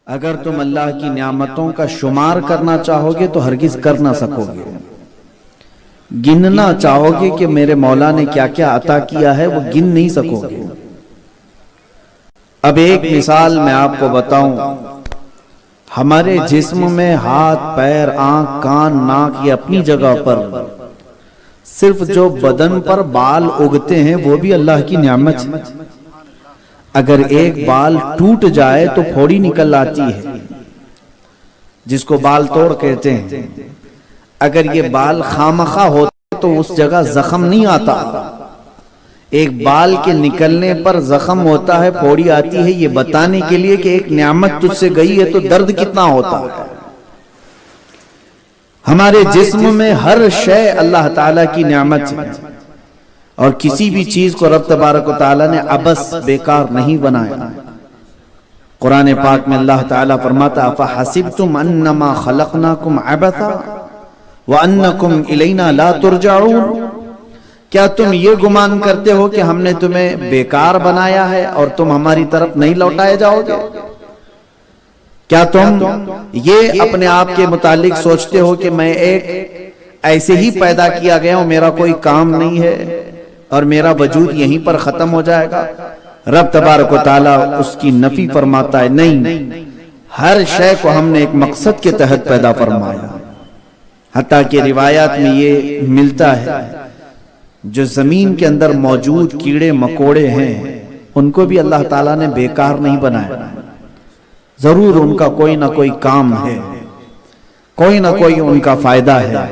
اگر تم اللہ کی نعمتوں کا شمار کرنا چاہو گے تو ہرگز کر نہ سکو گے. گننا چاہو گے کہ میرے مولا نے کیا کیا عطا کیا ہے وہ گن نہیں سکو گے. اب ایک مثال میں آپ کو بتاؤں. ہمارے جسم میں ہاتھ، پیر، آنکھ، کان، ناک یہ اپنی جگہ پر، صرف جو بدن پر بال اگتے ہیں وہ بھی اللہ کی نعمت ہے. اگر ایک بال ٹوٹ جائے تو پھوڑی نکل آتی ہے جس کو بال توڑ کہتے ہیں. اگر یہ بال خامخواہ ہوتے تو اس جگہ زخم نہیں آتا. ایک بال کے نکلنے پر زخم ہوتا ہے، پھوڑی آتی ہے، یہ بتانے کے لیے کہ ایک نعمت تجھ سے گئی ہے تو درد کتنا ہوتا ہے. ہمارے جسم میں ہر شے اللہ تعالیٰ کی نعمت ہے، اور کسی بھی چیز کو رب تبارک و تعالیٰ نے عبث بیکار نہیں بنایا. قرآن پاک میں اللہ تعالیٰ فرماتا فَحَسِبْتُمْ أَنَّمَا خَلَقْنَاكُمْ عَبَثًا وَأَنَّكُمْ إِلَيْنَا لَا تُرْجَعُونَ. کیا تم یہ گمان کرتے ہو کہ ہم نے تمہیں بیکار بنایا ہے اور تم ہماری طرف نہیں لوٹائے جاؤ گے؟ کیا تم یہ اپنے آپ کے متعلق سوچتے ہو کہ میں ایک ایسے ہی پیدا کیا گیا ہوں، میرا کوئی کام نہیں ہے اور میرا وجود یہیں پر ختم ہو جائے گا؟ رب تبارک و تعالیٰ اس کی نفی فرماتا ہے، نہیں، ہر شے کو ہم نے ایک مقصد کے تحت پیدا فرمایا. حتیٰ کہ روایات میں یہ ملتا ہے جو زمین کے اندر موجود کیڑے مکوڑے ہیں ان کو بھی اللہ تعالیٰ نے بیکار نہیں بنایا. ضرور ان کا کوئی نہ کوئی کام ہے، کوئی نہ کوئی ان کا فائدہ ہے.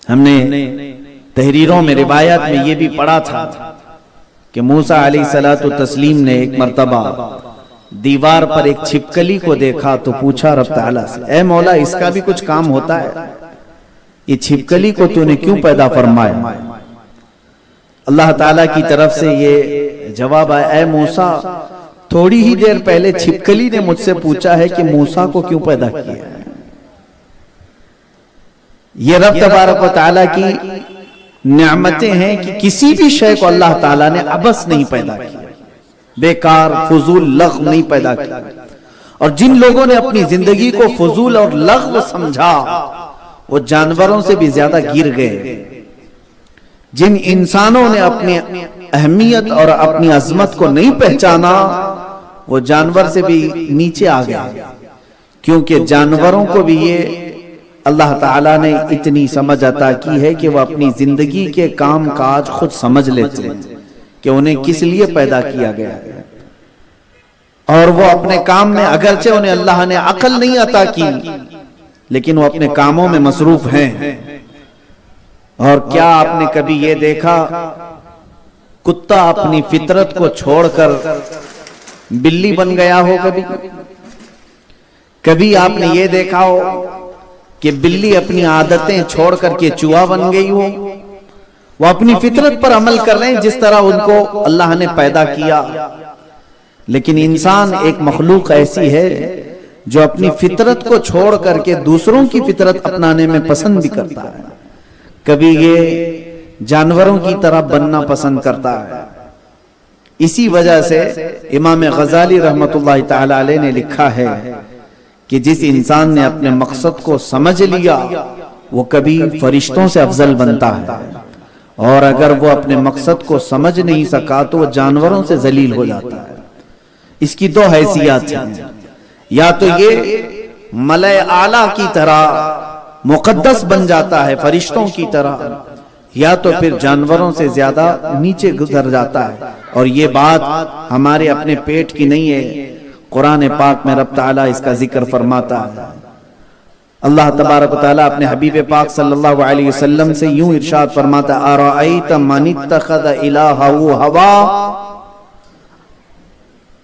ہم نے تحریروں میں روایات میں یہ بھی پڑھا تھا کہ موسیٰ علیہ السلام نے ایک مرتبہ دیوار پر ایک چھپکلی کو دیکھا تو پوچھا رب تعالیٰ سے، اے مولا اس کا بھی کچھ کام ہوتا ہے؟ یہ چھپکلی کو تو نے کیوں پیدا فرمایا؟ اللہ تعالیٰ کی طرف سے یہ جواب آیا، اے موسیٰ تھوڑی ہی دیر پہلے چھپکلی نے مجھ سے پوچھا ہے کہ موسیٰ کو کیوں پیدا کیا ہے. یہ رب تبارک و تعالیٰ کی نعمتیں ہیں کہ کسی بھی شے کو اللہ تعالیٰ نے عبث نہیں پیدا کیا، بیکار فضول لغو نہیں پیدا کیا. اور جن لوگوں نے اپنی زندگی کو فضول اور لغو سمجھا وہ جانوروں سے بھی زیادہ گر گئے. جن انسانوں نے اپنی اہمیت اور اپنی عظمت کو نہیں پہچانا وہ جانور سے بھی نیچے آ گئے، کیونکہ جانوروں کو بھی یہ اللہ تعالیٰ نے اتنی سمجھ عطا کی ہے کہ وہ اپنی زندگی کے کام کاج خود سمجھ لیتے ہیں کہ انہیں کس لیے پیدا کیا گیا ہے. اور وہ اپنے کام میں اگرچہ انہیں اللہ نے عقل نہیں عطا کی لیکن وہ اپنے کاموں میں مصروف ہیں. اور کیا آپ نے کبھی یہ دیکھا کتا اپنی فطرت کو چھوڑ کر بلی بن گیا ہو؟ کبھی آپ نے یہ دیکھا ہو کہ بلی اپنی عادتیں چھوڑ کر کے چوہا بن گئی ہو؟ وہ اپنی فطرت پر عمل کر رہے ہیں جس طرح ان کو اللہ نے پیدا کیا. لیکن انسان ایک مخلوق ایسی ہے جو اپنی فطرت کو چھوڑ کر کے دوسروں کی فطرت اپنانے میں پسند بھی کرتا ہے. کبھی یہ جانوروں کی طرح بننا پسند کرتا ہے. اسی وجہ سے امام غزالی رحمت اللہ تعالی علیہ نے لکھا ہے کہ جس انسان نے اپنے مقصد کو سمجھ لیا وہ کبھی فرشتوں سے افضل بنتا ہے، اور اگر وہ اپنے مقصد کو سمجھ نہیں سکا تو وہ جانوروں سے ذلیل ہو جاتا ہے. اس کی دو حیثیت ہیں، یا تو یہ ملائے اعلیٰ کی طرح مقدس بن جاتا ہے فرشتوں کی طرح، یا تو پھر جانوروں سے زیادہ نیچے گزر جاتا ہے. اور یہ بات ہمارے اپنے پیٹ کی نہیں ہے، قرآن پاک میں رب تعالیٰ اس کا ذکر فرماتا ہے. اللہ تبارک و تعالیٰ اپنے حبیب پاک صلی اللہ علیہ وسلم سے یوں ارشاد فرماتا ہے اَرَأَيْتَ مَنِ اتَّخَذَ إِلَٰهَهُ هَوَاهُ.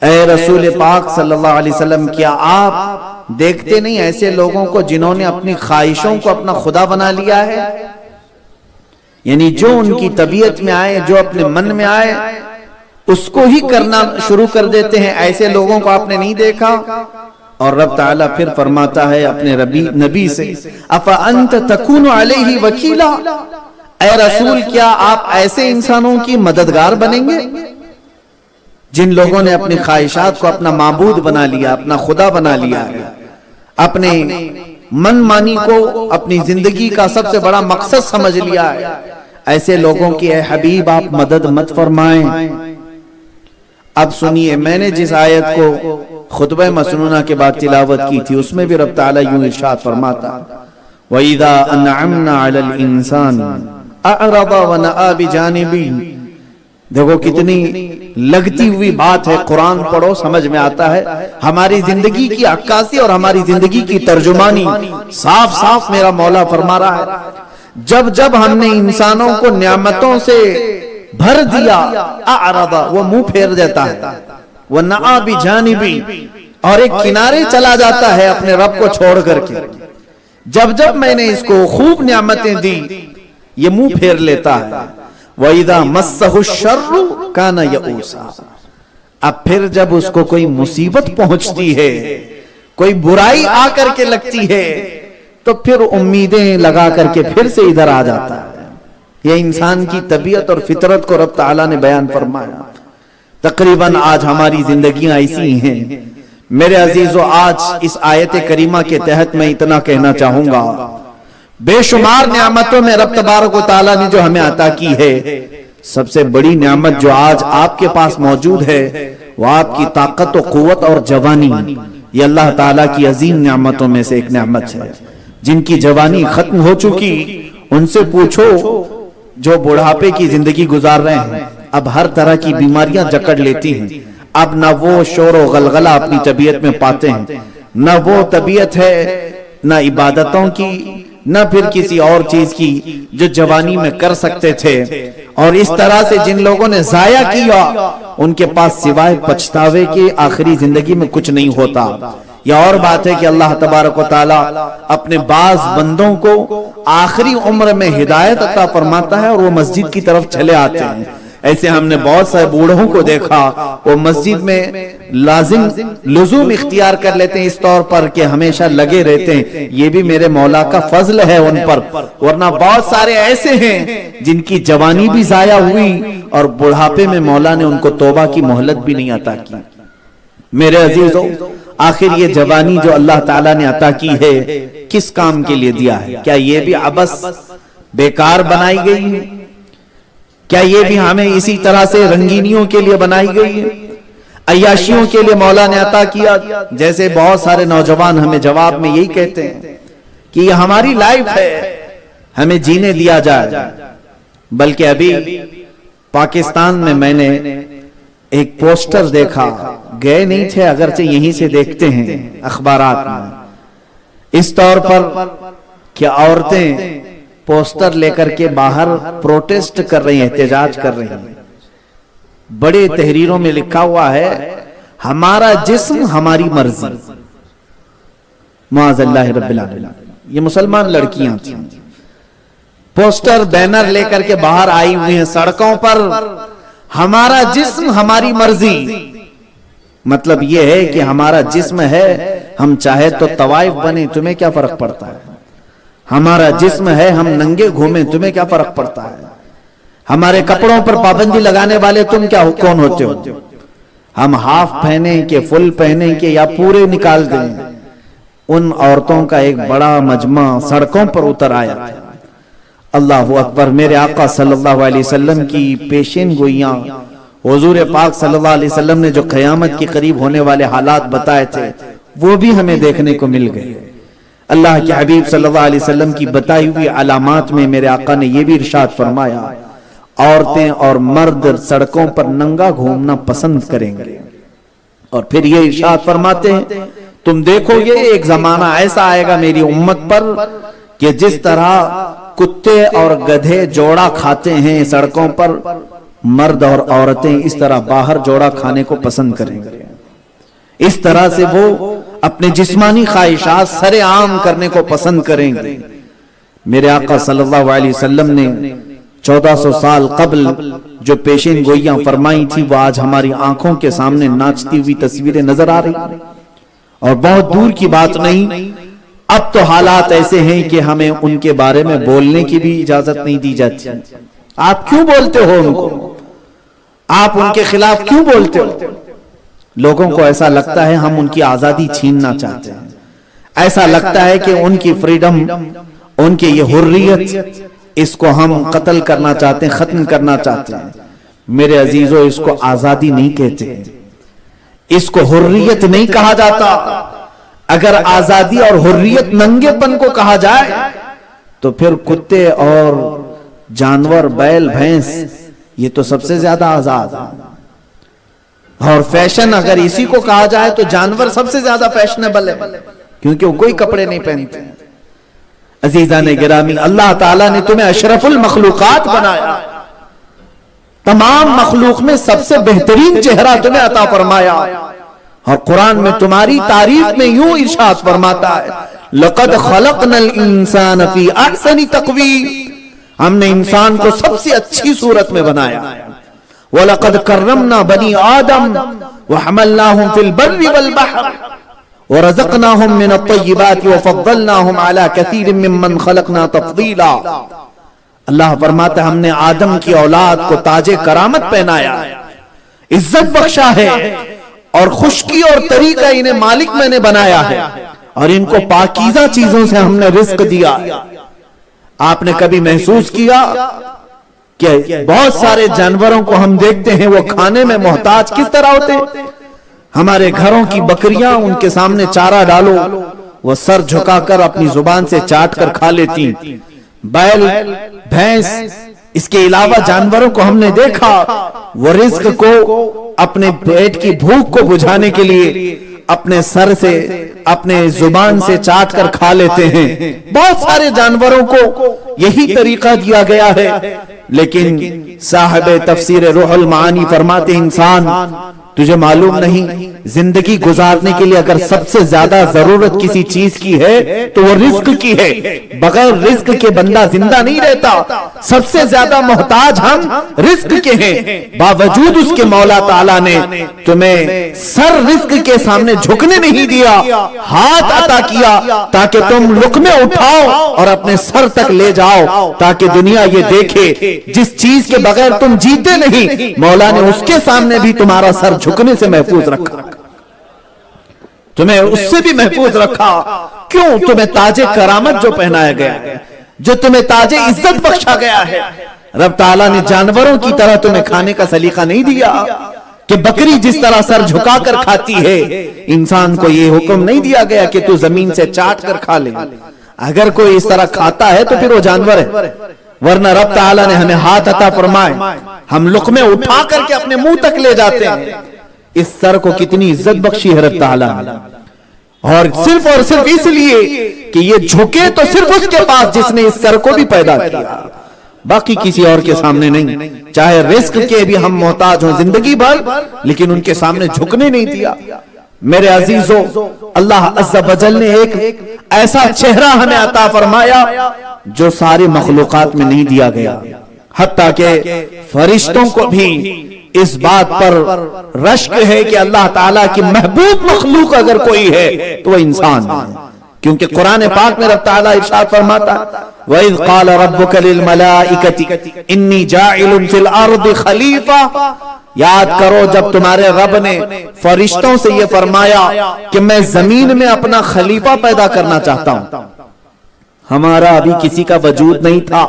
اے رسول پاک صلی اللہ علیہ وسلم کیا آپ دیکھتے نہیں ایسے لوگوں کو جنہوں نے اپنی خواہشوں کو اپنا خدا بنا لیا ہے؟ یعنی جو ان کی طبیعت میں آئے، جو اپنے من میں آئے اس کو ہی کرنا شروع کر دیتے ہیں. ایسے لوگوں کو آپ نے نہیں دیکھا؟ اور رب تعالیٰ پھر فرماتا ہے اپنے نبی سے أَفَأَنْتَ تَكُونُ عَلَيْهِ وَكِيلًا. اے رسول کیا آپ ایسے انسانوں کی مددگار بنیں گے؟ جن لوگوں نے اپنی خواہشات کو اپنا معبود بنا لیا، اپنا خدا بنا لیا ہے، اپنے من مانی کو اپنی زندگی کا سب سے بڑا مقصد سمجھ لیا ہے، ایسے لوگوں کی اے حبیب آپ مدد مت فرمائیں۔ اب سنیے، میں نے جس آیت کو خطبہ مسنونہ کے بعد تلاوت کی تھی، اس میں بھی رب تعالیٰ یوں ارشاد فرماتا وَإِذَا أَنْعَمْنَا عَلَى الْإِنسَانِ أَعْرَضَ وَنَأَى بِجَانِبِهِ۔ دیکھو کتنی لگتی ہوئی بات ہے، قرآن پڑھو سمجھ میں آتا ہے، ہماری زندگی کی عکاسی اور ہماری زندگی کی ترجمانی صاف صاف میرا مولا فرما رہا ہے۔ جب جب ہم نے انسانوں کو نعمتوں سے بھر دیا، اعرض، وہ منہ پھیر دیتا ہے، وَنَأَى بِجَانِبِهِ، اور ایک کنارے چلا جاتا ہے اپنے رب کو چھوڑ کر کے۔ جب جب میں نے اس کو خوب نعمتیں دی، یہ منہ پھیر لیتا ہے۔ وَإِذَا مَسَّهُ الشَّرُّ كَانَ يَئُوسًا، اب پھر جب اس کو کوئی مصیبت پہنچتی ہے، کوئی برائی آ کر کے لگتی ہے، تو پھر امیدیں لگا کر کے پھر سے ادھر آ جاتا ہے۔ یہ انسان کی طبیعت اور فطرت کو رب تعالیٰ نے بیان فرمایا۔ تقریباً آج ہماری زندگیاں ایسی ہیں۔ میرے عزیزو، آج اس آیت کریمہ کے تحت میں اتنا کہنا چاہوں گا، بے شمار نعمتوں میں رب تبارک و تعالیٰ نے جو ہمیں عطا کی ہے، سب سے بڑی نعمت جو آج آپ کے پاس موجود ہے وہ آپ کی طاقت و قوت اور جوانی۔ یہ اللہ تعالیٰ کی عظیم نعمتوں میں سے ایک نعمت ہے۔ جن کی جوانی ختم ہو چکی، ان سے پوچھو جو بڑھاپے کی زندگی گزار رہے ہیں، اب ہر طرح کی بیماریاں جکڑ لیتی ہیں، اب نہ وہ شور و غلغلہ اپنی طبیعت میں پاتے ہیں، نہ وہ طبیعت ہے، نہ عبادتوں کی، نہ پھر کسی اور چیز کی جو جوانی میں کر سکتے تھے۔ اور اس طرح سے جن لوگوں نے ضائع کیا، ان کے پاس سوائے پچھتاوے کے آخری زندگی میں کچھ نہیں ہوتا۔ یہ اور بات ہے کہ اللہ تبارک و تعالیٰ اپنے بعض بندوں کو آخری عمر میں ہدایت عطا فرماتا ہے اور وہ مسجد کی طرف چلے آتے ہیں۔ ایسے ہم نے بہت سارے بوڑھوں کو دیکھا، وہ مسجد میں لزوم اختیار کر لیتے ہیں اس طور پر کہ ہمیشہ لگے رہتے ہیں۔ یہ بھی میرے مولا کا فضل ہے ان پر، ورنہ بہت سارے ایسے ہیں جن کی جوانی بھی ضائع ہوئی اور بڑھاپے میں مولا نے ان کو توبہ کی مہلت بھی نہیں عطا کی۔ میرے عزیزو، آخر یہ جوانی جو اللہ تعالیٰ نے عطا کی ہے، کس کام کے لیے دیا ہے؟ کیا یہ بھی عبث بیکار بنائی گئی ہے؟ کیا یہ بھی ہمیں اسی طرح سے رنگینیوں کے لیے بنائی گئی ہے، عیاشیوں کے لیے مولا نے عطا کیا؟ جیسے بہت سارے نوجوان ہمیں جواب میں یہی کہتے ہیں کہ یہ ہماری لائف ہے، ہمیں جینے دیا جائے۔ بلکہ ابھی پاکستان میں نے ایک پوسٹر دیکھا، گئے نہیں تھے اگرچہ یہیں سے دیکھتے ہیں اخبارات میں، اس طور پر کہ عورتیں پوسٹر لے کر کے باہر پروٹیسٹ کر رہی ہیں، احتجاج کر رہی ہیں۔ بڑے تحریروں میں لکھا ہوا ہے، ہمارا جسم ہماری مرضی، معاذ اللہ رب العالمین۔ یہ مسلمان لڑکیاں تھیں، پوسٹر بینر لے کر کے باہر آئی ہوئی ہیں سڑکوں پر، ہمارا جسم ہماری مرضی۔ مطلب یہ ہے کہ ہمارا جسم ہے، ہم چاہے تو طوائف بنے، تمہیں کیا فرق پڑتا ہے؟ ہمارا جسم ہے، ہم ننگے گھومیں، تمہیں کیا فرق پڑتا ہے؟ ہمارے کپڑوں پر پابندی لگانے والے تم کیا کون ہوتے ہو؟ ہم ہاف پہنیں کہ فل پہنیں کہ یا پورے نکال دیں؟ ان عورتوں کا ایک بڑا مجمع سڑکوں پر اتر آیا تھا۔ اللہ اکبر! میرے آقا صلی اللہ علیہ وسلم کی پیشین گوئیاں، حضور پاک صلی اللہ علیہ وسلم نے جو قیامت کے قریب ہونے والے حالات بتائے تھے، وہ بھی ہمیں دیکھنے کو مل گئے۔ اللہ کے حبیب صلی اللہ علیہ وسلم کی بتائی ہوئی علامات میں میرے آقا نے یہ بھی ارشاد فرمایا، عورتیں اور مرد سڑکوں پر ننگا گھومنا پسند کریں گے۔ اور پھر یہ ارشاد فرماتے ہیں، تم دیکھو گے ایک زمانہ ایسا آئے گا میری امت پر کہ جس طرح کتے اور گدھے جوڑا کھاتے ہیں سڑکوں پر، مرد اور عورتیں اس طرح باہر جوڑا کھانے کو پسند کریں گے۔ اس طرح سے وہ اپنے جسمانی خواہشات سر عام کرنے کو پسند کریں گے۔ میرے آقا صلی اللہ علیہ وسلم نے 1400 سال قبل جو پیشین گوئیاں فرمائی تھی، وہ آج ہماری آنکھوں کے سامنے ناچتی ہوئی تصویریں نظر آ رہی، اور بہت دور کی بات نہیں، اب تو حالات ایسے ہیں کہ ہمیں ان کے بارے میں بولنے کی بھی اجازت نہیں دی جاتی۔ آپ کیوں بولتے ہو ان کو؟ آپ ان کے خلاف کیوں بولتے ہو؟ لوگوں کو ایسا لگتا ہے ہم ان کی آزادی چھیننا چاہتے ہیں، ایسا لگتا ہے کہ ان کی فریڈم، ان کی یہ حریت، اس کو ہم قتل کرنا چاہتے ہیں، ختم کرنا چاہتے ہیں۔ میرے عزیزو، اس کو آزادی نہیں کہتے، اس کو حریت نہیں کہا جاتا۔ اگر آزادی اور حریت ننگے پن کو کہا جائے تو پھر کتے اور جانور، بیل بھینس، یہ تو سب سے زیادہ آزاد ہے۔ اور فیشن اگر اسی کو کہا جائے تو جانور سب سے زیادہ فیشنیبل ہے، کیونکہ وہ کوئی کپڑے نہیں پہنتے۔ عزیزان گرامی، اللہ تعالیٰ نے تمہیں اشرف المخلوقات بنایا، تمام مخلوق میں سب سے بہترین چہرہ تمہیں عطا فرمایا، اور قرآن میں تمہاری تعریف میں یوں ارشاد فرماتا ہے لَقَدْ خَلَقْنَا الْإِنسَانَ فِي أَحْسَنِ تَقْوِيمٍ، ہم نے انسان کو سب سے اچھی صورت میں بنایا۔ وَلَقَدْ كَرَّمْنَا بَنِي آدَمَ وَحَمَلْنَاهُمْ فِي الْبَرِّ وَالْبَحْرِ وَرَزَقْنَاهُمْ مِنَ الطَّيِّبَاتِ وَفَضَّلْنَاهُمْ عَلَى كَثِيرٍ مِّمَّنْ خَلَقْنَا تَفْضِيلًا۔ اللہ فرماتا ہے ہم نے آدم کی اولاد کو تاج کرامت پہنایا، عزت بخشا ہے، اور خشکی اور تری کا انہیں مالک میں نے بنایا ہے، اور ان کو پاکیزہ چیزوں سے ہم نے رزق دیا۔ آپ نے کبھی محسوس کیا کہ بہت سارے جانوروں کو ہم دیکھتے ہیں وہ کھانے میں محتاج کس طرح ہوتے؟ ہمارے گھروں کی بکریاں، ان کے سامنے چارہ ڈالو وہ سر جھکا کر اپنی زبان سے چاٹ کر کھا لیتی۔ بیل، بھینس، اس کے علاوہ جانوروں کو ہم نے دیکھا وہ رزق کو، اپنے پیٹ کی بھوک کو بجھانے کے لیے اپنے سر سے، اپنے زبان سے چاٹ کر کھا لیتے ہیں۔ بہت سارے جانوروں کو یہی طریقہ دیا گیا ہے، لیکن صاحب تفسیر روح المعانی فرماتے انسان تجھے معلوم نہیں زندگی گزارنے کے لیے اگر سب سے زیادہ ضرورت کسی چیز کی ہے تو وہ رزق کی ہے، بغیر رزق کے بندہ زندہ نہیں رہتا۔ سب سے زیادہ محتاج ہم رزق کے ہیں، باوجود اس کے مولا تعالیٰ نے تمہیں سر رزق کے سامنے جھکنے نہیں دیا، ہاتھ عطا کیا تاکہ تم لقمے اٹھاؤ اور اپنے سر تک لے جاؤ، تاکہ دنیا یہ دیکھے جس چیز کے بغیر تم جیتے نہیں، مولا نے اس کے سامنے بھی تمہارا سر جھکنے سے محفوظ رکھا، تمہیں اس سے بھی محفوظ رکھا۔ کیوں؟ تمہیں تاج کرامت جو پہنایا گیا ہے، جو تمہیں تاج عزت بخشا گیا ہے۔ رب تعالیٰ نے جانوروں کی طرح تمہیں کھانے کا سلیقہ نہیں دیا کہ بکری جس طرح سر جھکا کر کھاتی ہے، انسان کو یہ حکم نہیں دیا گیا کہ تو زمین سے چاٹ کر کھا لے۔ اگر کوئی اس طرح کھاتا ہے تو پھر وہ جانور ہے، ورنہ رب تعالیٰ نے ہمیں ہاتھ عطا فرمائے، ہم لقمے اٹھا کر کے اپنے منہ تک لے جاتے ہیں۔ اس سر کو کتنی عزت بخشی ہے رب تعالیٰ نے، اور صرف اس لیے کہ یہ جھکے تو صرف اس کے پاس جس نے اس سر کو بھی پیدا کیا، باقی کسی اور کے سامنے نہیں۔ چاہے رزق کے بھی ہم محتاج ہوں زندگی بھر، لیکن ان کے سامنے جھکنے نہیں دیا۔ میرے عزیزو، اللہ عز و جل نے ایک ایسا چہرہ ہمیں عطا فرمایا جو ساری مخلوقات میں نہیں دیا گیا، حتیٰ کہ فرشتوں کو بھی اس بات پر رشک ہے کہ اللہ تعالیٰ کی محبوب مخلوق اگر کوئی ہے تو وہ انسان ہے، کیونکہ قرآن پاک میں رب تعالیٰ ارشاد فرماتا وَإِذْ قَالَ رَبُّكَ لِلْمَلَائِكَةِ إِنِّي جَاعِلٌ فِي الْأَرْضِ خَلِيفَةً، یاد کرو جب تمہارے رب نے فرشتوں سے یہ فرمایا کہ میں زمین میں اپنا خلیفہ پیدا کرنا چاہتا ہوں۔ ہمارا ابھی کسی کا وجود نہیں تھا،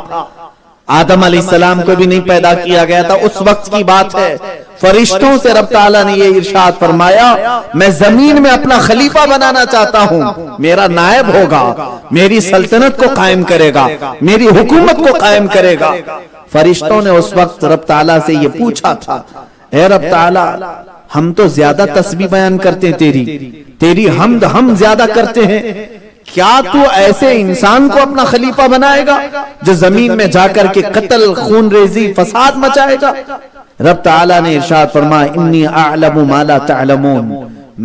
آدم علیہ السلام کو بھی نہیں پیدا کیا گیا تھا، اس وقت کی بات ہے۔ فرشتوں سے رب تعالیٰ نے یہ ارشاد فرمایا میں زمین میں اپنا خلیفہ بنانا چاہتا ہوں، میرا نائب ہوگا، میری سلطنت کو قائم کرے گا، میری حکومت کو قائم کرے گا۔ فرشتوں نے اس وقت رب تعالیٰ سے یہ پوچھا تھا اے رب تعالیٰ ہم تو زیادہ تسبیح بیان کرتے ہیں، تیری حمد ہم زیادہ کرتے ہیں، کیا تو ایسے انسان کو اپنا خلیفہ بنائے گا جو زمین میں جا کر کے قتل، خون ریزی، فساد مچائے گا؟ رب تعالیٰ نے ارشاد فرمایا انی اعلم ما لا تعلمون،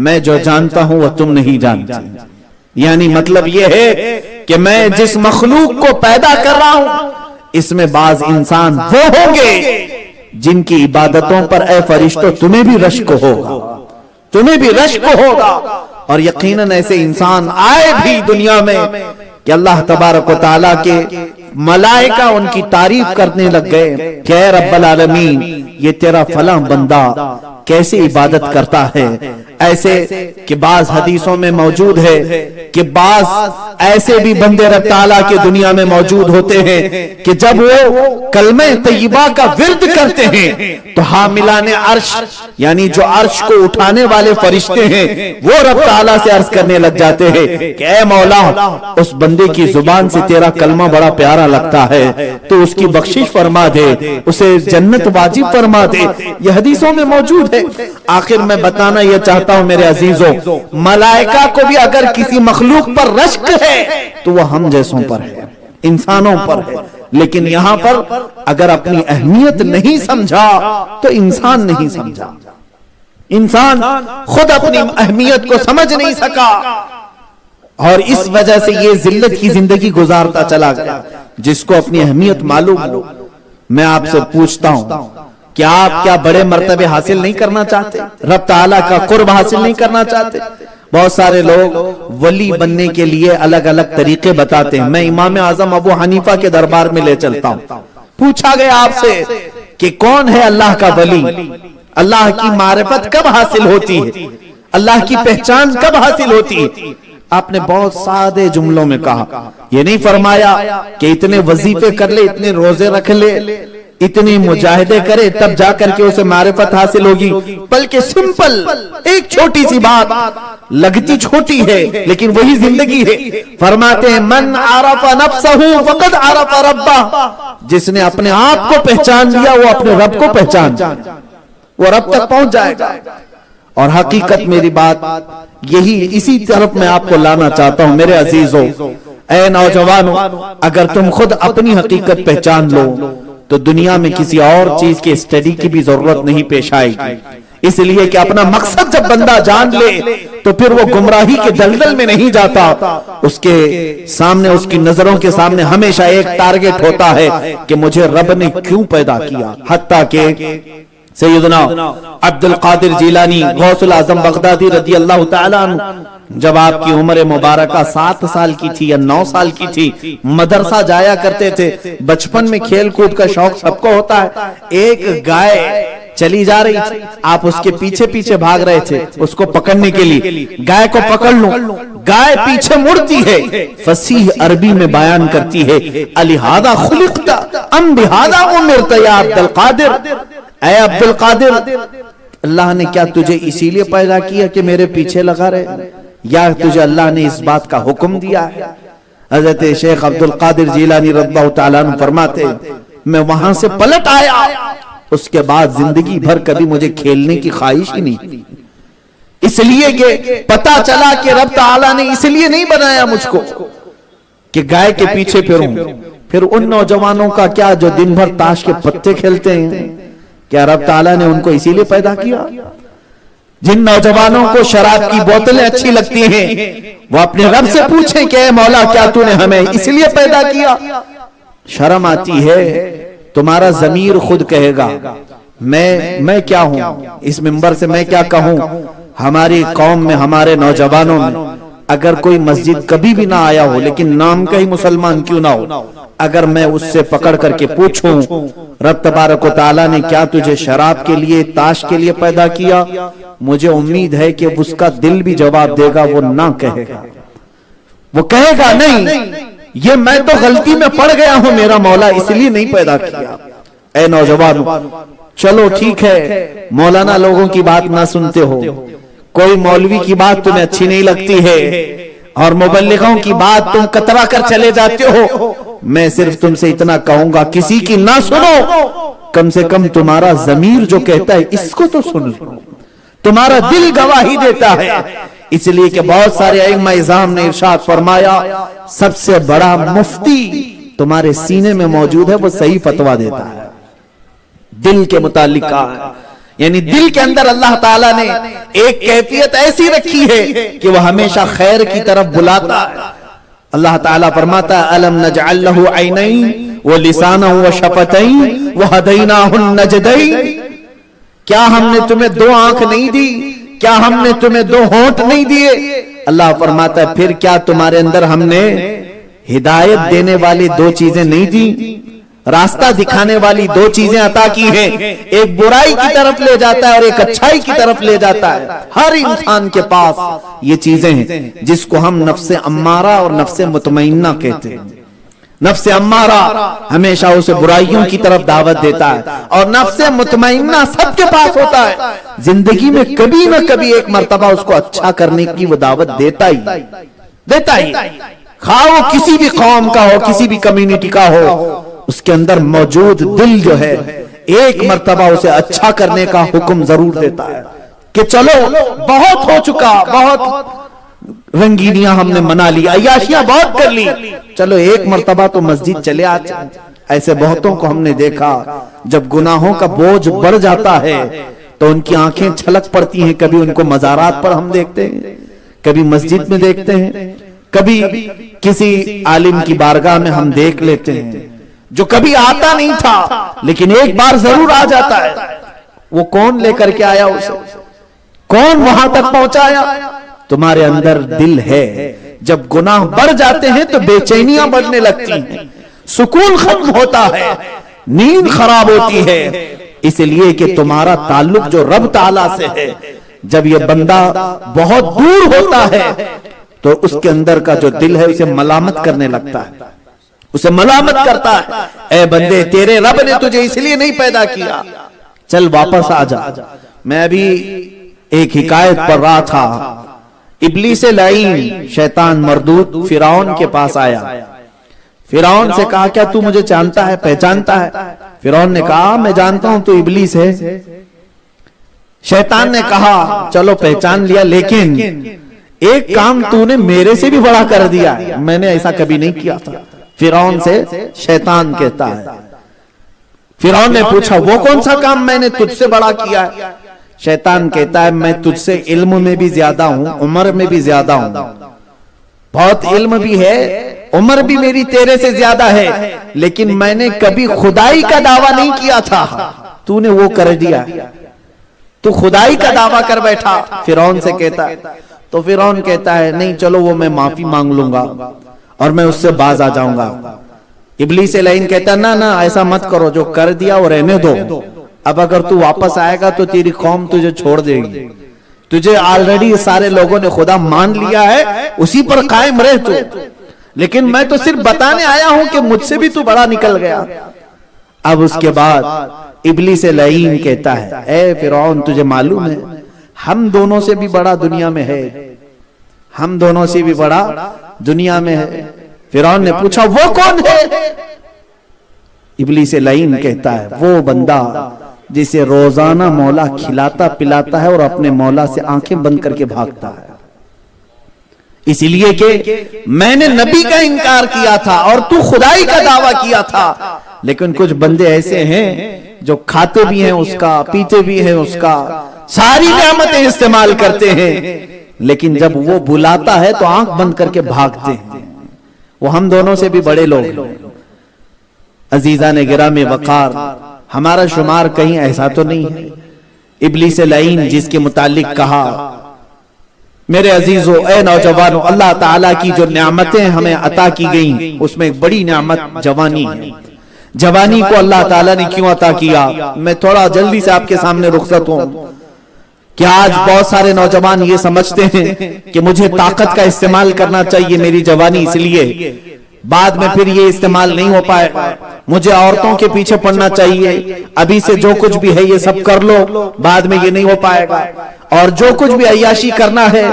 میں جو جانتا ہوں وہ تم نہیں جانتے۔ یعنی مطلب یہ ہے کہ میں جس مخلوق کو پیدا کر رہا ہوں اس میں بعض انسان وہ ہوں گے جن کی عبادتوں پر اے فرشتوں تمہیں بھی رشک ہوگا، تمہیں بھی رشک ہوگا، اور یقیناً ایسے انسان آئے بھی دنیا میں کہ اللہ تبارک و تعالیٰ کے ملائکہ ان کی تعریف کرنے لگ گئے کہ اے رب العالمین یہ تیرا فلاں بندہ کیسے عبادت کرتا ہے. ایسے کہ بعض حدیثوں میں موجود ہے کہ بعض ایسے بھی بندے رب تعالیٰ کے دنیا میں موجود ہوتے ہیں کہ جب وہ کلمہ طیبہ کا ورد کرتے ہیں تو حاملان عرش یعنی جو عرش کو اٹھانے والے فرشتے ہیں وہ رب تعالیٰ سے عرض کرنے لگ جاتے ہیں کہ اے مولا اس بندے کی زبان سے تیرا کلمہ بڑا پیارا لگتا ہے تو اس کی بخشش فرما دے, اسے جنت واجب فرما دے. یہ حدیثوں میں موجود ہے. آخر میں بتانا یہ چاہتا ہوں میرے عزیزوں, ملائکہ کو بھی اگر کسی مخلوق پر رشک ہے تو وہ ہم جیسوں پر ہے, انسانوں پر ہے. لیکن یہاں پر اگر اپنی اہمیت نہیں سمجھا تو انسان نہیں سمجھا. انسان خود اپنی اہمیت کو سمجھ نہیں سکا اور اس وجہ سے یہ ذلت کی زندگی گزارتا چلا گیا. جس کو اپنی اہمیت معلوم ہو, میں آپ سے پوچھتا ہوں کیا آپ کیا بڑے مرتبے حاصل نہیں کرنا چاہتے, رب تعالیٰ کا قرب حاصل نہیں کرنا چاہتے؟ بہت سارے لوگ ولی بننے کے لیے الگ الگ طریقے بتاتے ہیں. میں امام اعظم ابو حنیفہ کے دربار میں لے چلتا ہوں. پوچھا گیا آپ سے کہ کون ہے اللہ کا ولی, اللہ کی معرفت کب حاصل ہوتی ہے, اللہ کی پہچان کب حاصل ہوتی ہے؟ آپ نے بہت سادے جملوں میں کہا, یہ نہیں فرمایا کہ اتنے وظیفے کر لے, اتنے روزے رکھ لے, اتنی مجاہدے کرے تب جا کر کے اسے معرفت حاصل ہوگی, بلکہ سمپل ایک چھوٹی سی بات, لگتی چھوٹی ہے لیکن وہی زندگی ہے. فرماتے ہیں من عرف نفسہ فقد عرف ربہ, جس نے اپنے آپ کو پہچان لیا وہ اپنے رب کو پہچان, وہ رب تک پہنچ جائے گا. اور حقیقت میری بات یہی, اسی طرف میں آپ کو لانا چاہتا ہوں میرے عزیزوں. اے نوجوانوں, اگر تم خود اپنی حقیقت پہچان لو تو دنیا میں کسی اور چیز کے اسٹڈی کی بھی ضرورت نہیں پیش آئے گی. اس لیے کہ اپنا مقصد جب بندہ جان لے تو پھر وہ گمراہی کے دلدل میں نہیں جاتا. اس کے سامنے, اس کی نظروں کے سامنے ہمیشہ ایک ٹارگٹ ہوتا ہے کہ مجھے رب نے کیوں پیدا کیا. حتیٰ کہ سیدنا عبد القادر جیلانی غوث العظم بغدادی رضی اللہ تعالیٰ عنہ جب آپ کی عمر مبارکہ 7 سال کی تھی یا 9 سال کی تھی, مدرسہ جایا کرتے تھے. بچپن میں کھیل کود کا شوق سب کو ہوتا ہے. ایک گائے چلی جا رہی تھی, آپ اس کے پیچھے پیچھے بھاگ رہے تھے اس کو پکڑنے کے لیے. گائے کو پکڑ لوں, گائے پیچھے مڑتی ہے, فصیح عربی میں بیان کرتی ہے الہذا خلقت ام بہذا امرت یا عبد القادر, اے عبد القادر اللہ نے کیا تجھے اسی لیے پیدا کیا کہ میرے پیچھے لگا رہے, یا تجھے اللہ نے اس بات کا حکم دیا ہے؟ حضرت شیخ عبد القادر جیلانی رضی اللہ تعالیٰ عنہ فرماتے میں وہاں سے پلٹ آیا, اس کے بعد زندگی بھر کبھی مجھے کھیلنے کی خواہش ہی نہیں تھی, اس لیے کہ پتا چلا کہ رب تعالیٰ نے اس لیے نہیں بنایا مجھ کو کہ گائے کے پیچھے پھروں. پھر ان نوجوانوں کا کیا جو دن بھر تاش کے پتے کھیلتے ہیں, کیا رب تعالیٰ نے ان کو اسی لیے پیدا کیا؟ جن نوجوانوں کو شراب کی بوتلیں اچھی لگتی ہیں وہ اپنے رب سے پوچھیں کہ اے مولا کیا تو نے ہمیں اس لیے پیدا کیا؟ شرم آتی ہے. تمہارا ضمیر خود کہے گا میں کیا ہوں, اس منبر سے میں کیا کہوں. ہماری قوم میں, ہمارے نوجوانوں میں اگر کوئی مسجد کبھی بھی نہ آیا ہو لیکن نام کا ہی مسلمان کیوں نہ ہو, اگر میں اس سے پکڑ کر کے پوچھوں رب تبارک و تعالیٰ نے کیا تجھے شراب کے لیے, تاش کے لیے پیدا کیا, مجھے امید ہے کہ اس کا دل بھی جواب دے گا, وہ نہ کہے گا. وہ کہے گا نہیں, یہ میں تو غلطی میں پڑ گیا ہوں, میرا مولا اس لیے نہیں پیدا کیا. اے نوجوان, چلو ٹھیک ہے مولانا لوگوں کی بات نہ سنتے ہو, کوئی مولوی کی بات تمہیں اچھی نہیں لگتی ہے اور مبلغوں کی بات تم کترا کر چلے جاتے ہو. میں صرف تم سے اتنا کہوں گا کسی کی نہ سنو, کم سے کم تمہارا ضمیر جو کہتا ہے اس کو تو سن لو, تمہارا دل گواہی دیتا ہے. اس لیے کہ بہت سارے ائمہ اعظام نے ارشاد فرمایا سب سے بڑا مفتی تمہارے سینے میں موجود ہے, وہ صحیح فتویٰ دیتا ہے. دل کے متعلق کہا ہے, یعنی دل کے اندر اللہ تعالیٰ نے ایک کیفیت ایسی رکھی ہے کہ وہ ہمیشہ خیر کی طرف بلاتا ہے. اللہ تعالیٰ فرماتا ہے الم نجعل له عینین ولسانا وشفتین وہدیناہ النجدین, کیا ہم نے تمہیں 2 آنکھ نہیں دی, کیا ہم نے تمہیں 2 ہونٹ نہیں دیے؟ اللہ فرماتا ہے پھر کیا تمہارے اندر ہم نے ہدایت دینے والی 2 چیزیں نہیں دی؟ راستہ دکھانے والی دو چیزیں عطا کی ہیں، ایک برائی کی طرف لے جاتا ہے اور ایک اچھائی کی طرف لے جاتا ہے۔ ہر انسان کے پاس یہ چیزیں ہیں جس کو ہم نفس امارہ اور نفس مطمئنہ کہتے ہیں۔ نفس امارہ ہمیشہ اسے برائیوں کی طرف دعوت دیتا ہے اور نفس مطمئنہ سب کے پاس ہوتا ہے، زندگی میں کبھی نہ کبھی ایک مرتبہ اس کو اچھا کرنے کی وہ دعوت دیتا ہی خواہ وہ کسی بھی قوم کا ہو، کسی بھی کمیونٹی کا ہو، اس کے اندر موجود دل جو ہے ایک مرتبہ اسے اچھا کرنے کا حکم ضرور دیتا ہے کہ چلو بہت ہو چکا، بہت رنگینیاں ہم نے منا لی، عیاشیاں بہت کر لی، چلو ایک مرتبہ تو مسجد چلے آتے۔ ایسے بہتوں کو ہم نے دیکھا جب گناہوں کا بوجھ بڑھ جاتا ہے تو ان کی آنکھیں چھلک پڑتی ہیں، کبھی ان کو مزارات پر ہم دیکھتے ہیں، کبھی مسجد میں دیکھتے ہیں، کبھی کسی عالم کی بارگاہ میں ہم دیکھ لیتے ہیں جو کبھی آتا نہیں تھا لیکن ایک بار ضرور آ جاتا ہے۔ وہ کون لے کر کے آیا اسے؟ کون وہاں تک پہنچایا؟ تمہارے اندر دل ہے۔ جب گناہ بڑھ جاتے ہیں تو بے چینیاں بڑھنے لگتی ہیں، سکون ختم ہوتا ہے، نیند خراب ہوتی ہے، اس لیے کہ تمہارا تعلق جو رب تعالیٰ سے ہے، جب یہ بندہ بہت دور ہوتا ہے تو اس کے اندر کا جو دل ہے اسے ملامت کرنے لگتا ہے، اسے ملامت کرتا ہے، اے بندے تیرے رب نے تجھے اس لیے نہیں پیدا کیا، چل واپس آ جا۔ میں ابھی ایک حکایت پڑھ رہا تھا، ابلیس لعین شیطان مردود فرعون کے پاس آیا، فرعون سے کہا کیا تو مجھے جانتا ہے، پہچانتا ہے؟ فرعون نے کہا میں جانتا ہوں تو ابلیس ہے۔ شیطان نے کہا چلو پہچان لیا، لیکن ایک کام تو نے میرے سے بھی بڑا کر دیا، میں نے ایسا کبھی نہیں کیا تھا۔ فرعون سے شیطان کہتا ہے۔ فرعون نے پوچھا وہ کون سا کام میں نے تجھ سے بڑا کیا ہے؟ شیطان کہتا ہے میں تجھ سے علم میں بھی زیادہ ہوں، عمر میں بھی زیادہ ہوں، بہت علم بھی ہے، عمر بھی میری تیرے سے زیادہ ہے، لیکن میں نے کبھی خدائی کا دعویٰ نہیں کیا تھا، تو نے وہ کر دیا، تو خدائی کا دعویٰ کر بیٹھا۔ فرعون سے کہتا ہے، تو فرعون کہتا ہے نہیں چلو وہ میں معافی مانگ لوں گا اور میں اس سے باز آ جاؤں گا۔ ابلیس لعین کہتا ہے نہ ایسا مت کرو، جو کر دیا وہ رہنے دو، اب اگر تو واپس آئے گا تو تیری قوم تجھے چھوڑ دے گی، تجھے آلریڈی سارے لوگوں نے خدا مان لیا ہے، اسی پر قائم رہ تو، لیکن میں تو صرف بتانے آیا ہوں کہ مجھ سے بھی تو بڑا نکل گیا۔ اب اس کے بعد ابلیس لعین کہتا ہے اے فرعون تجھے معلوم ہے ہم دونوں سے بھی بڑا دنیا میں ہے، ہم دونوں سے بھی بڑا دنیا میں ہے۔ فرعون نے پوچھا وہ کون ہے؟ ابلیس لعین کہتا ہے وہ بندہ جسے روزانہ مولا کھلاتا پلاتا ہے اور اپنے مولا سے آنکھیں بند کر کے بھاگتا ہے، اس لیے کہ میں نے نبی کا انکار کیا تھا اور تو خدائی کا دعویٰ کیا تھا، لیکن کچھ بندے ایسے ہیں جو کھاتے بھی ہیں اس کا، پیتے بھی ہیں اس کا، ساری نعمتیں استعمال کرتے ہیں، لیکن جب وہ بلاتا ہے تو آنکھ بند کر کے بھاگتے ہیں۔ وہ ہم دونوں سے بھی بڑے لوگ ہیں۔ عزیزان گرامی وقار، ہمارا شمار کہیں ایسا تو نہیں ہے۔ ابلیس لعین جس کے متعلق کہا میرے عزیزو اے نوجوانو، اللہ تعالیٰ کی جو نعمتیں ہمیں عطا کی گئیں اس میں ایک بڑی نعمت جوانی ہے۔ جوانی کو اللہ تعالیٰ نے کیوں عطا کیا؟ میں تھوڑا جلدی سے آپ کے سامنے رخصت ہوں کہ آج بہت سارے نوجوان یہ سمجھتے ہیں کہ مجھے طاقت کا استعمال کرنا چاہیے میری جوانی، اس لیے بعد میں پھر یہ استعمال نہیں ہو پائے، مجھے عورتوں کے پیچھے پڑنا چاہیے، ابھی سے جو کچھ بھی ہے یہ سب کر لو، بعد میں یہ نہیں ہو پائے گا، اور جو کچھ بھی عیاشی کرنا ہے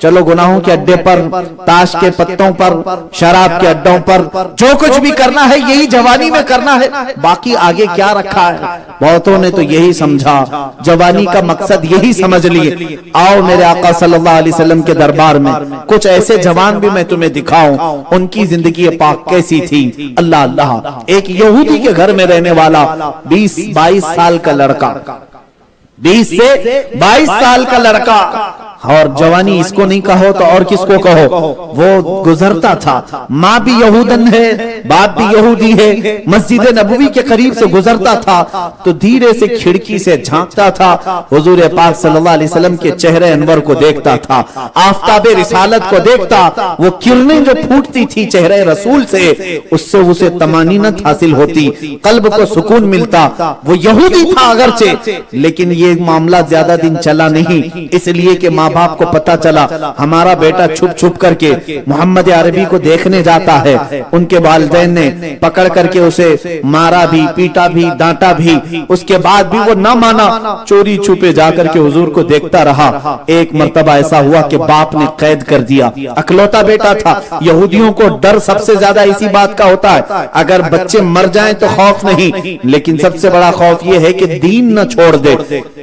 چلو گناہوں کے اڈے پر، تاش کے پتوں پر، شراب کے اڈوں پر، جو کچھ بھی کرنا ہے یہی جوانی میں کرنا ہے، باقی آگے کیا رکھا ہے۔ بہتوں نے تو یہی سمجھا، جوانی کا مقصد یہی سمجھ لیے۔ آؤ میرے آقا صلی اللہ علیہ وسلم کے دربار میں کچھ ایسے جوان بھی میں تمہیں دکھاؤں، ان کی زندگی پاک کیسی تھی۔ اللہ اللہ، ایک یہودی کے گھر میں رہنے والا 20-22 سال کا لڑکا، 20 سے 22 سال کا لڑکا اور جوانی اس کو نہیں کہو تو اور کس کو کہو، وہ گزرتا تھا. ماں بھی یہودن ہے، باپ بھی یہودی ہے، مسجد نبوی کے قریب سے گزرتا تھا تو دھیرے سے کھڑکی سے جھانکتا تھا، حضور پاک صلی اللہ علیہ وسلم کے چہرے انور کو دیکھتا تھا، آفتاب رسالت کو دیکھتا، وہ کرنیں جو پھوٹتی تھی چہرے رسول سے، اس سے اسے طمانینت حاصل ہوتی، قلب کو سکون ملتا. وہ یہودی تھا اگرچہ، لیکن یہ معاملہ زیادہ دن چلا نہیں، اس لیے کہ ماں باپ کو پتا چلا ہمارا بیٹا چھپ چھپ کر کے محمد عربی کو دیکھنے جاتا ہے. ان کے والدین نے پکڑ کر کے اسے مارا بھی، پیٹا بھی، ڈانٹا بھی. اس کے بعد بھی وہ نہ مانا، چوری چھپے جا کر کے حضور کو دیکھتا رہا. ایک مرتبہ ایسا ہوا کہ باپ نے قید کر دیا، اکلوتا بیٹا تھا. یہودیوں کو ڈر سب سے زیادہ اسی بات کا ہوتا ہے، اگر بچے مر جائیں تو خوف نہیں، لیکن سب سے بڑا خوف یہ ہے کہ دین نہ چھوڑ دے،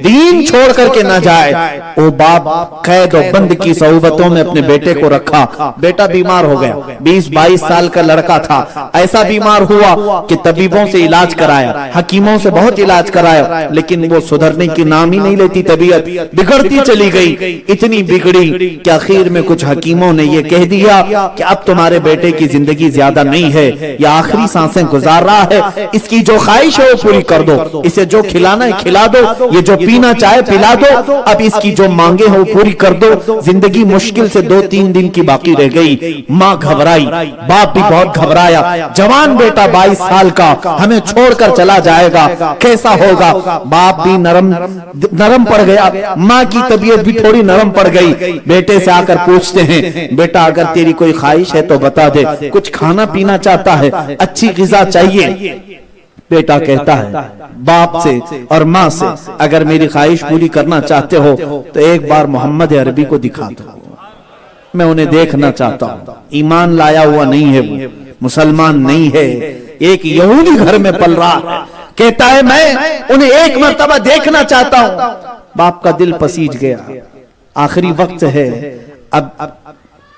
دین چھوڑ کر کے نہ جائے. وہ باپ قید و بند کی صعوبتوں میں اپنے بیٹے کو رکھا. بیٹا بیمار ہو گیا، 20-22 سال کا لڑکا تھا، ایسا بیمار ہوا کہ طبیبوں سے علاج کرایا، حکیموں سے بہت علاج کرایا، لیکن وہ سدھرنے کی نام ہی نہیں لیتی. طبیعت بگڑتی چلی گئی، اتنی بگڑی کہ آخر میں کچھ حکیموں نے یہ کہہ دیا کہ اب تمہارے بیٹے کی زندگی زیادہ نہیں ہے، یہ آخری سانسیں گزار رہا ہے، اس کی جو خواہش ہے وہ پوری کر دو، اسے جو کھلانا ہے کھلا دو، یہ جو پینا چاہے پلا دو، اب اس کی جو مانگے ہیں وہ پوری کر دو. زندگی مشکل سے 2-3 دن کی باقی رہ گئی. ماں گھبرائی، باپ بھی بہت گھبرایا، جوان بیٹا 22 سال کا ہمیں چھوڑ کر چلا جائے گا، کیسا ہوگا. باپ بھی نرم پڑ گیا، ماں کی طبیعت بھی تھوڑی نرم پڑ گئی. بیٹے سے آ کر پوچھتے ہیں، بیٹا اگر تیری کوئی خواہش ہے تو بتا دے، کچھ کھانا پینا چاہتا ہے، اچھی غذا چاہیے. بیٹا کہتا ہے باپ سے اور ماں سے، اگر میری خواہش پوری کرنا چاہتے ہو تو ایک بار محمد عربی کو دکھا دو، میں انہیں دیکھنا چاہتا ہوں. ایمان لایا ہوا نہیں ہے، وہ مسلمان نہیں ہے، ایک یہودی گھر میں پل رہا ہے. کہتا ہے میں انہیں ایک مرتبہ دیکھنا چاہتا ہوں. باپ کا دل پسیج گیا، آخری وقت ہے. اب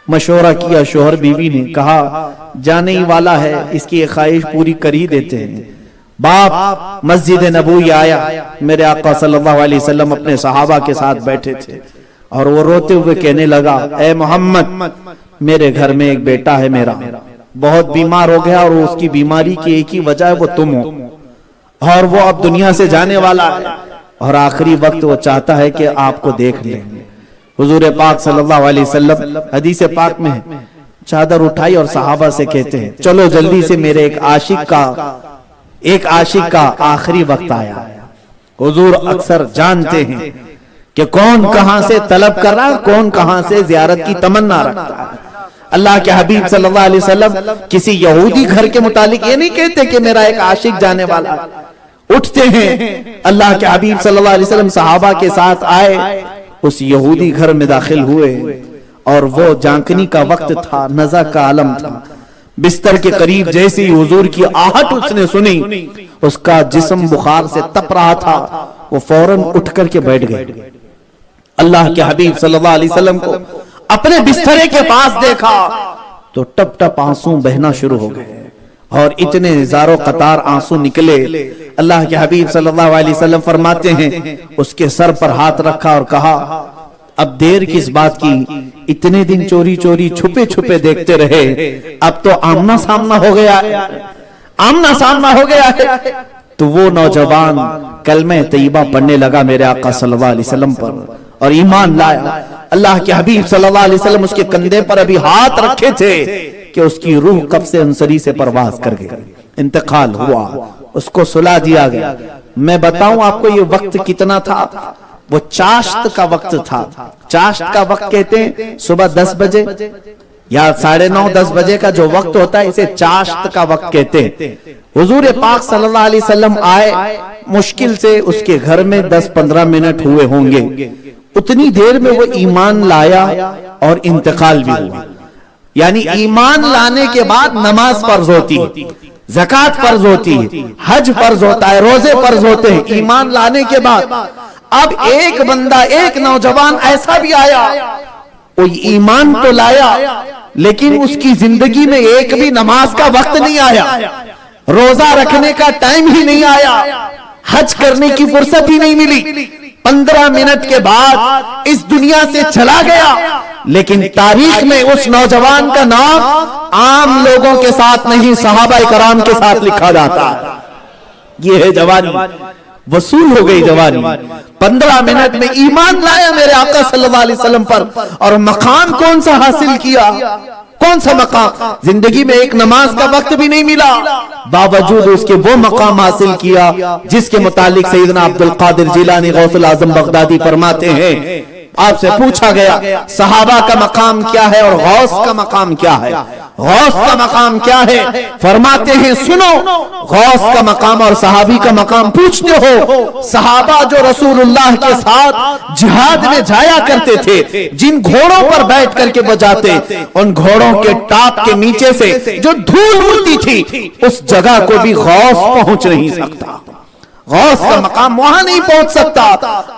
مشورہ کیا شوہر بیوی نے، کہا جانے ہی والا ہے، اس کی ایک خواہش پوری کر ہی دیتے ہیں. باپ مسجد نبوی آیا، میرے آقا صلی اللہ علیہ وسلم اپنے صحابہ کے ساتھ بیٹھے تھے اور وہ روتے ہوئے کہنے لگا، اے محمد میرے گھر میں ایک بیٹا ہے میرا، بہت بیمار ہو گیا اور اس کی بیماری کی ایک ہی وجہ ہے وہ تم ہو، اور وہ اب دنیا سے جانے والا ہے اور آخری وقت وہ چاہتا ہے کہ آپ کو دیکھ لیں. حضور پاک صلی اللہ علیہ وسلم حدیث پاک میں چادر اٹھائی اور صحابہ سے کہتے ہیں چلو جلدی سے، میرے ایک عاشق کا آخری وقت آیا. حضور اکثر جانتے ہیں کہ کون کہاں سے طلب کر رہا، کون کہاں سے زیارت کی تمنا رکھتا ہے. اللہ کے حبیب صلی اللہ علیہ وسلم کسی یہودی گھر کے متعلق یہ نہیں کہتے کہ میرا ایک عاشق جانے والا. اٹھتے ہیں، اللہ کے حبیب صلی اللہ علیہ وسلم صحابہ کے ساتھ آئے، اس یہودی گھر میں داخل ہوئے اور وہ جانکنی کا وقت تھا، نزع کا عالم تھا. بستر کے قریب جیسی حضور کی آہٹ اس نے سنی، اس کا جسم بخار سے تپ رہا تھا، وہ فوراً اٹھ کر کے بیٹھ گئے. اللہ کے حبیب صلی اللہ علیہ وسلم کو اپنے بسترے کے پاس دیکھا تو ٹپ ٹپ آنسو بہنا شروع ہو گئے اور اتنے ہزاروں قطار آنسو نکلے. اللہ کے حبیب صلی اللہ علیہ وسلم فرماتے ہیں اس کے سر پر ہاتھ رکھا اور کہا اب دیر کس بات کی، اتنے دن چوری چوری چھپے چھپے دیکھتے رہے، اب تو آمنا سامنا ہو گیا ہے، آمنا سامنا ہو گیا ہے. تو وہ نوجوان کلمہ طیبہ پڑھنے لگا میرے آقا صلی اللہ علیہ وسلم پر اور ایمان لایا. اللہ کے حبیب صلی اللہ علیہ وسلم اس کے کندھے پر ابھی ہاتھ رکھے تھے کہ اس کی روح قبض انصری سے پرواز کر گئی، انتقال ہوا، اس کو سلا دیا گیا. میں بتاؤں آپ کو یہ وقت کتنا تھا، وہ چاشت کا وقت تھا. چاشت کا وقت کہتے ہیں صبح 10 بجے یا 9:30 10 بجے کا جو وقت ہوتا ہے اسے چاشت کا وقت کہتے ہیں. حضور پاک صلی اللہ علیہ وسلم آئے، مشکل سے اس کے گھر میں 10-15 منٹ ہوئے ہوں گے، اتنی دیر میں وہ ایمان لایا اور انتقال بھی ہوا. یعنی ایمان لانے کے بعد نماز فرض ہوتی ہے، زکوٰۃ فرض ہوتی ہے، حج فرض ہوتا ہے، روزے فرض ہوتے ہیں. ایمان لانے کے بعد اب ایک بندہ، ایک نوجوان ایسا بھی آیا، وہ ایمان تو لایا لیکن اس کی زندگی میں ایک بھی نماز کا وقت نہیں آیا، روزہ رکھنے کا ٹائم ہی نہیں آیا، حج کرنے کی فرصت ہی نہیں ملی. 15 منٹ کے بعد اس دنیا سے چلا گیا، لیکن تاریخ میں اس نوجوان کا نام عام لوگوں کے ساتھ نہیں، صحابہ کرام کے ساتھ لکھا جاتا ہے۔ یہ ہے جوانی، وصول ہو گئی جوانی۔ 15 منٹ میں ایمان لایا میرے آقا صلی اللہ علیہ وسلم پر، اور مقام کون سا حاصل کیا؟ کون سا مقام؟ زندگی میں ایک نماز کا وقت بھی نہیں ملا، باوجود اس کے وہ مقام حاصل کیا جس کے متعلق سیدنا عبد القادر جیلانی غوث الاعظم بغدادی فرماتے ہیں، آپ سے پوچھا گیا صحابہ کا مقام کیا ہے اور غوث کا مقام کیا ہے؟ غوث کا مقام کیا ہے؟ فرماتے ہیں سنو، غوث کا مقام اور صحابی کا مقام پوچھتے ہو؟ صحابہ جو رسول اللہ کے ساتھ جہاد میں جایا کرتے تھے، جن گھوڑوں پر بیٹھ کر کے بجاتے، ان گھوڑوں کے ٹاپ کے نیچے سے جو دھول اڑتی تھی، اس جگہ کو بھی غوث پہنچ نہیں سکتا، غوث کا مقام وہاں نہیں پہنچ سکتا۔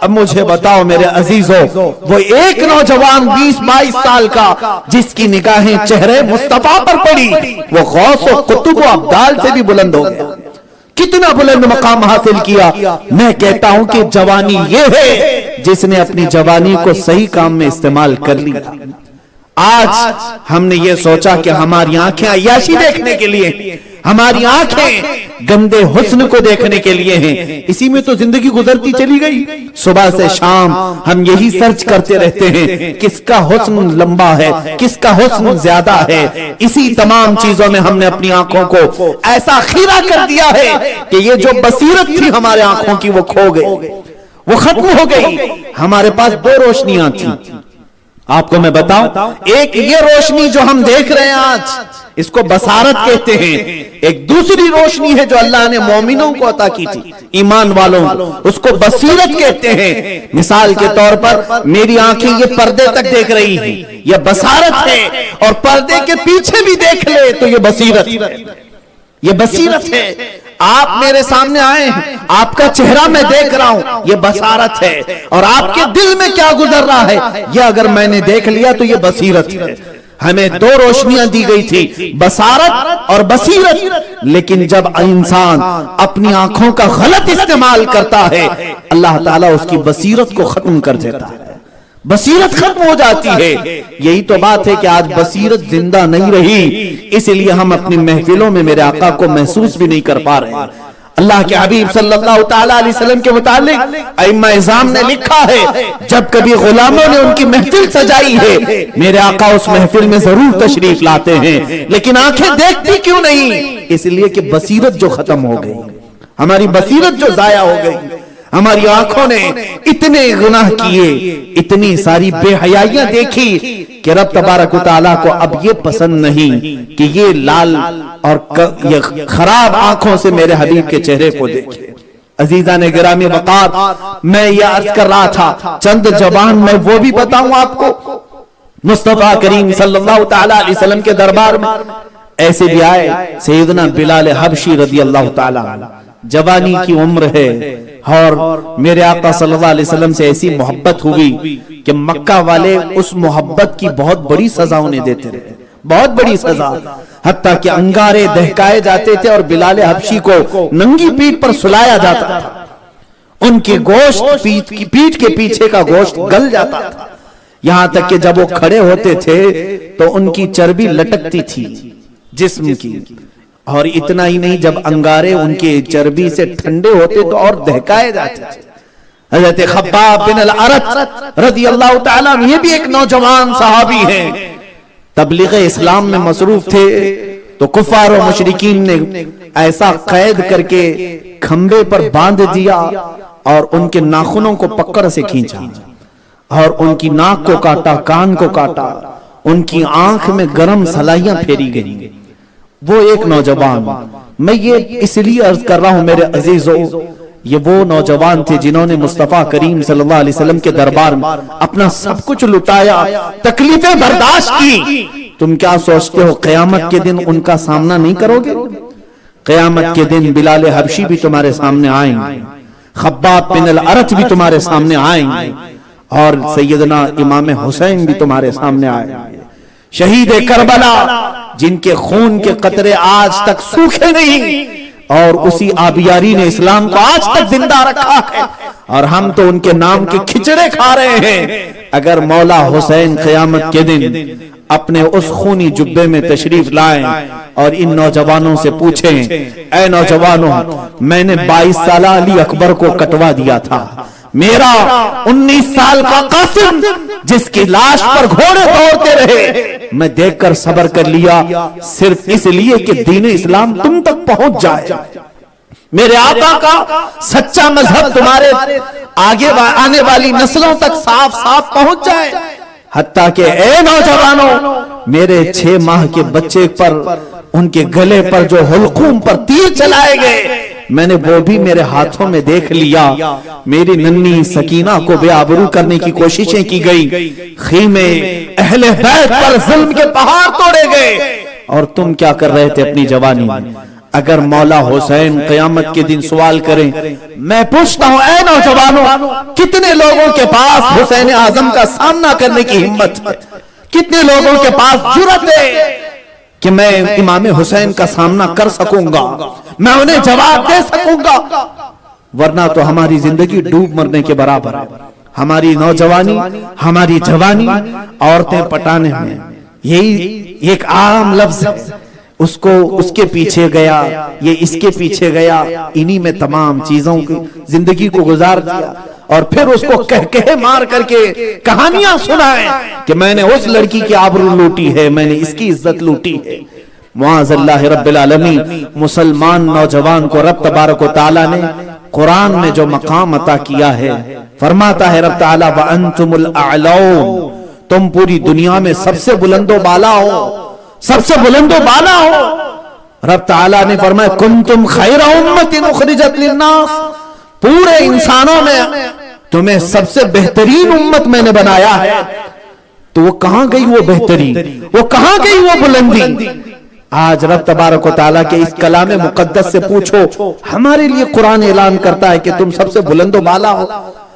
اب مجھے بتاؤ میرے عزیزو، وہ ایک نوجوان 20-22 سال کا جس کی نگاہیں چہرے مصطفیٰ پر پڑی، وہ غوث و قطب و ابدال سے بھی بلند ہو گیا، کتنا بلند مقام حاصل کیا۔ میں کہتا ہوں کہ جوانی یہ ہے جس نے اپنی جوانی کو صحیح کام میں استعمال کر لیا۔ آج ہم نے یہ سوچا کہ ہماری آنکھیں عیاشی دیکھنے کے لیے، ہماری آنکھیں گندے حسن کو دیکھنے کے لیے ہیں، اسی میں تو زندگی گزرتی چلی گئی۔ صبح سے شام ہم یہی سرچ کرتے رہتے ہیں کس کا حسن لمبا ہے، کس کا حسن زیادہ ہے، اسی تمام چیزوں میں ہم نے اپنی آنکھوں کو ایسا خیرہ کر دیا ہے کہ یہ جو بصیرت تھی ہمارے آنکھوں کی وہ کھو گئی، وہ ختم ہو گئی۔ ہمارے پاس 2 روشنیاں تھیں، آپ کو میں بتاؤں، ایک یہ روشنی جو ہم دیکھ رہے ہیں آج، اس کو بصارت کہتے ہیں، ایک دوسری روشنی ہے جو اللہ نے مومنوں کو عطا کی تھی، ایمان والوں، اس کو بصیرت کہتے ہیں۔ مثال کے طور پر میری آنکھیں یہ پردے تک دیکھ رہی ہیں، یہ بصارت ہے، اور پردے کے پیچھے بھی دیکھ لے تو یہ بصیرت ہے، یہ بصیرت ہے۔ آپ میرے سامنے آئے ہیں، آپ کا چہرہ میں دیکھ رہا ہوں، یہ بصارت ہے، اور آپ کے دل میں کیا گزر رہا ہے یہ اگر میں نے دیکھ لیا تو یہ بصیرت ہے۔ ہمیں 2 روشنیاں دی گئی تھی، بصارت اور بصیرت، لیکن جب انسان اپنی آنکھوں کا غلط استعمال کرتا ہے، اللہ تعالیٰ اس کی بصیرت کو ختم کر دیتا ہے، بصیرت ختم ہو جاتی ہے۔ یہی تو بات ہے کہ آج بصیرت زندہ نہیں رہی، اس لیے ہم اپنی محفلوں میں میرے آقا کو محسوس بھی نہیں کر پا رہے ہیں۔ اللہ کے حبیب صلی اللہ تعالیٰ علیہ وسلم کے متعلق ائمہ اعظام نے لکھا ہے، جب کبھی غلاموں نے ان کی محفل سجائی ہے، میرے آقا اس محفل میں ضرور تشریف لاتے ہیں، لیکن آنکھیں دیکھتی کیوں نہیں؟ اس لیے کہ بصیرت جو ختم ہو گئی، ہماری بصیرت جو ضائع ہو گئی، ہماری آنکھوں نے اتنے گناہ کیے، اتنی ساری بے حیائیاں دیکھی کہ رب تبارک و تعالیٰ کو اب یہ پسند نہیں کہ یہ لال اور یہ خراب آنکھوں سے میرے حبیب کے چہرے کو دیکھے۔ عزیزان گرامی وقار، میں یہ عرض کر رہا تھا، چند زبان میں وہ بھی بتاؤں آپ کو، مصطفیٰ کریم صلی اللہ تعالیٰ علیہ وسلم کے دربار میں ایسے بھی آئے سیدنا بلال حبشی رضی اللہ تعالیٰ عنہ، جوانی کی عمر ہے، اور میرے آقا صلی اللہ علیہ وسلم سے ایسی محبت ہوئی کہ مکہ والے اس محبت کی بہت بڑی سزا انہیں دیتے رہے، بہت بڑی سزا، حتیٰ کہ انگارے دہکائے جاتے تھے اور بلال حبشی کو ننگی پیٹھ پر سلایا جاتا تھا، ان کی گوشت پیٹھ کے پیچھے کا گوشت گل جاتا تھا، یہاں تک کہ جب وہ کھڑے ہوتے تھے تو ان کی چربی لٹکتی تھی جسم کی، اور اتنا ہی نہیں، جب انگارے ان کے چربی سے ٹھنڈے ہوتے تو اور دہکائے جاتے تھے۔ حضرت خباب بن الارت رضی اللہ تعالیٰ عنہ، یہ بھی ایک نوجوان صحابی ہیں، تبلیغ اسلام میں مصروف تھے، تو کفار و مشرکین نے ایسا قید کر کے کھمبے پر باندھ دیا اور ان کے ناخنوں کو پکڑ سے کھینچا اور ان کی ناک کو کاٹا، کان کو کاٹا، ان کی آنکھ میں گرم سلائیاں پھیری گئیں۔ وہ ایک نوجوان، میں یہ اس لیے عرض کر رہا ہوں میرے عزیزو، یہ وہ نوجوان تھے جنہوں نے مصطفیٰ کریم صلی اللہ علیہ وسلم کے دربار میں اپنا سب کچھ لٹایا، تکلیفیں برداشت کی۔ تم کیا سوچتے ہو قیامت کے دن ان کا سامنا نہیں کرو گے؟ قیامت کے دن بلال حبشی بھی تمہارے سامنے آئیں گے، خباب بن الارت بھی تمہارے سامنے آئیں گے، اور سیدنا امام حسین بھی تمہارے سامنے آئیں گے، شہید کربلا جن کے خون کے قطرے آج تک سوکھے نہیں، اور اسی آبیاری نے اسلام کو آج تک زندہ رکھا ہے، اور ہم تو ان کے نام کے کھچڑے کھا رہے ہیں۔ اگر مولا حسین قیامت کے دن اپنے اس خونی جبے میں تشریف لائیں اور ان نوجوانوں سے پوچھیں، اے نوجوانوں، میں نے 22 سالہ علی اکبر کو کٹوا دیا تھا، میرا 19 سال کا قاسم جس کی لاش پر گھوڑے دوڑتے رہے میں دیکھ کر صبر کر لیا، صرف اس لیے کہ دین اسلام تم تک پہنچ جائے، میرے آقا کا سچا مذہب تمہارے آگے آنے والی نسلوں تک صاف صاف پہنچ جائے۔ حتیٰ کہ اے نوجوانوں، میرے 6 ماہ کے بچے پر، ان کے گلے پر جو حلقوم پر تیر چلائے گئے، میں نے وہ بھی میرے ہاتھوں میں دیکھ لیا۔ میری ننھی سکینہ کو بے آبرو کرنے کی کوششیں کی گئی، خیمے اہل بیت پر ظلم کے پہاڑ توڑے گئے، اور تم کیا کر رہے تھے اپنی جوانی میں؟ اگر مولا حسین قیامت کے دن سوال کریں، میں پوچھتا ہوں اے نوجوانوں، کتنے لوگوں کے پاس حسین اعظم کا سامنا کرنے کی ہمت ہے؟ کتنے لوگوں کے پاس جرأت ہے کہ میں امام حسین کا سامنا کر سکوں گا، میں انہیں جواب دے سکوں گا؟ ورنہ تو ہماری زندگی ڈوب مرنے کے برابر ہے۔ ہماری نوجوانی، ہماری جوانی عورتیں پٹانے میں، یہی ایک عام لفظ ہے، اس کے پیچھے گیا، یہ اس کے پیچھے گیا، انہی میں تمام چیزوں کی زندگی کو گزار دیا، اور پھر اس کو کہہ مار کر کے کہانیاں سنائیں کہ میں نے اس لڑکی کی آبرو لوٹی ہے، میں نے اس کی عزت لوٹی ہے۔ معاذ اللہ رب العالمین، مسلمان نوجوان کو رب تبارک و تعالی نے قرآن میں جو مقام عطا کیا ہے، فرماتا ہے رب تعالی وَأَنْتُمُ الْأَعْلَوْنَ، تم پوری دنیا میں سب سے بلند و بالا ہو، سب سے بلند و بالا ہو۔ رب تعالیٰ نے فرمایا کنتم خیر امت اخرجت للناس، پورے انسانوں میں تمہیں سب سے بہترین امت میں نے بنایا ہے۔ تو وہ کہاں گئی وہ بہترین، وہ کہاں گئی وہ بلندی؟ آج رب تبارک و تعالیٰ کے اس کلام مقدس سے پوچھو، ہمارے لیے قرآن اعلان کرتا ہے کہ تم سب سے بلند و بالا ہو،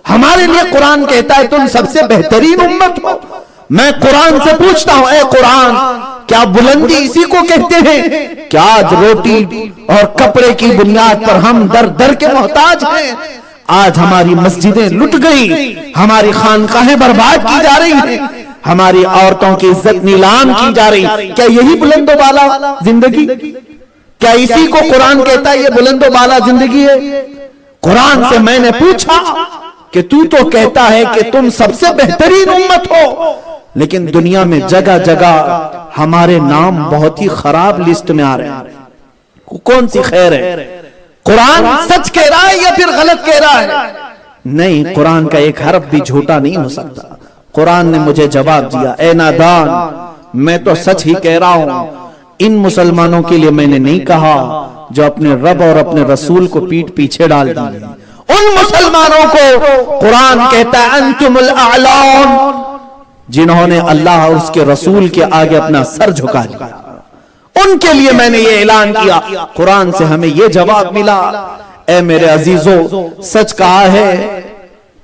ہمارے لیے قرآن کہتا ہے تم سب سے بہترین امت ہو۔ میں قرآن سے پوچھتا ہوں، اے قرآن، کیا بلندی اسی کو کہتے ہیں؟ کیا آج روٹی اور کپڑے کی بنیاد پر ہم در در کے محتاج ہیں؟ آج ہماری مسجدیں لٹ گئی، ہماری خانقاہیں برباد کی جا رہی ہیں، ہماری عورتوں کی عزت نیلام کی جا رہی۔ کیا یہی بلند و بالا زندگی؟ کیا اسی کو قرآن کہتا ہے یہ بلند و بالا زندگی ہے؟ قرآن سے میں نے پوچھا کہ تو کہتا ہے کہ تم سب سے بہترین امت ہو، لیکن دنیا میں جگہ جگہ ہمارے نام بہت ہی خراب لسٹ میں آ رہے ہیں۔ کون سی خیر ہے؟ قرآن سچ کہہ رہا ہے یا پھر غلط کہہ رہا ہے؟ نہیں، قرآن کا ایک حرف بھی جھوٹا نہیں ہو سکتا۔ قرآن نے مجھے جواب دیا، اے نادان، میں تو سچ ہی کہہ رہا ہوں۔ ان مسلمانوں کے لیے میں نے نہیں کہا جو اپنے رب اور اپنے رسول کو پیٹ پیچھے ڈال دیے، ان مسلمانوں کو قرآن کہتا ہے انتم الاعلون، جنہوں نے اللہ اور اس کے رسول کے آگے اپنا سر جھکا لیا، ان کے لیے میں نے یہ اعلان کیا۔ قرآن سے ہمیں یہ جواب ملا۔ اے میرے عزیزو، سچ کہا ہے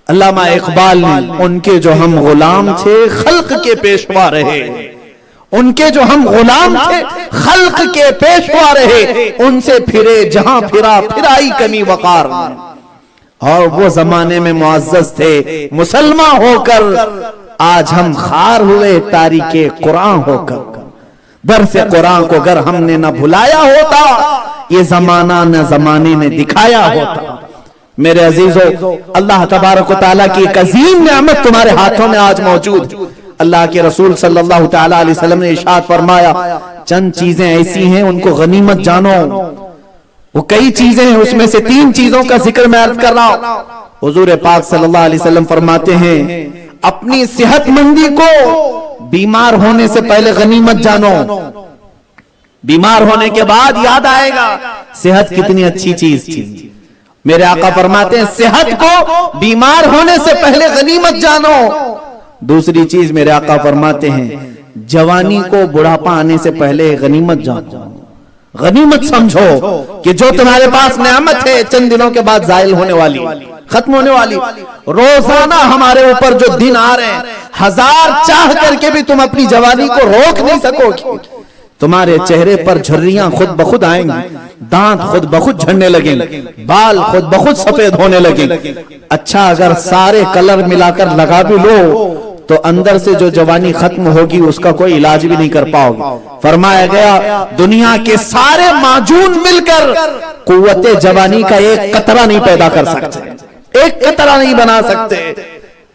علامہ اقبال نے، ان کے جو ہم غلام تھے خلق کے پیشوا رہے، ان کے جو ہم غلام تھے خلق کے پیشوا رہے، ان سے پھرے جہاں پھرا پھرائی کمی وقار، اور وہ زمانے میں معزز تھے مسلمان ہو کر، آج ہم خار ہوئے تاریخ قرآن ہو کر۔ درس قرآن کو اگر ہم نے نہ بھلایا ہوتا، یہ زمانہ نہ زمانے نے دکھایا ہوتا۔ میرے عزیزو، اللہ تبارک و تعالیٰ کی ایک عظیم نعمت تمہارے ہاتھوں میں آج موجود۔ اللہ کے رسول صلی اللہ تعالیٰ علیہ وسلم نے ارشاد فرمایا، چند چیزیں ایسی ہیں ان کو غنیمت جانو۔ وہ کئی چیزیں ہیں، اس میں سے 3 چیزوں کا ذکر میں عرض کر رہا ہوں۔ حضور پاک صلی اللہ علیہ وسلم فرماتے ہیں، اپنی صحت مندی کو بیمار ہونے سے پہلے غنیمت جانو، بیمار ہونے کے بعد یاد آئے گا صحت کتنی اچھی چیز تھی۔ میرے آقا فرماتے ہیں صحت کو بیمار ہونے سے پہلے غنیمت جانو۔ دوسری چیز میرے آقا فرماتے ہیں جوانی کو بڑھاپا آنے سے پہلے غنیمت جانو، غنیمت سمجھو کہ جو تمہارے پاس نعمت ہے چند دنوں کے بعد زائل ہونے والی، ختم ہونے والی۔ روزانہ ہمارے اوپر جو دن آ رہے ہیں، 1000 چاہ کر کے بھی تم اپنی جوانی کو روک نہیں سکو گے۔ تمہارے چہرے پر جھریاں خود بخود آئیں گی، دانت خود بخود جھڑنے لگیں، بال خود بخود سفید ہونے لگیں۔ اچھا اگر سارے کلر ملا کر لگا بھی لو تو اندر سے جو جوانی ختم ہوگی اس کا کوئی علاج بھی نہیں کر پاؤ گے۔ فرمایا گیا دنیا کے سارے معجون مل کر قوت جوانی کا ایک قطرہ نہیں پیدا کر سکتے، ایک قطرہ نہیں بنا سکتے۔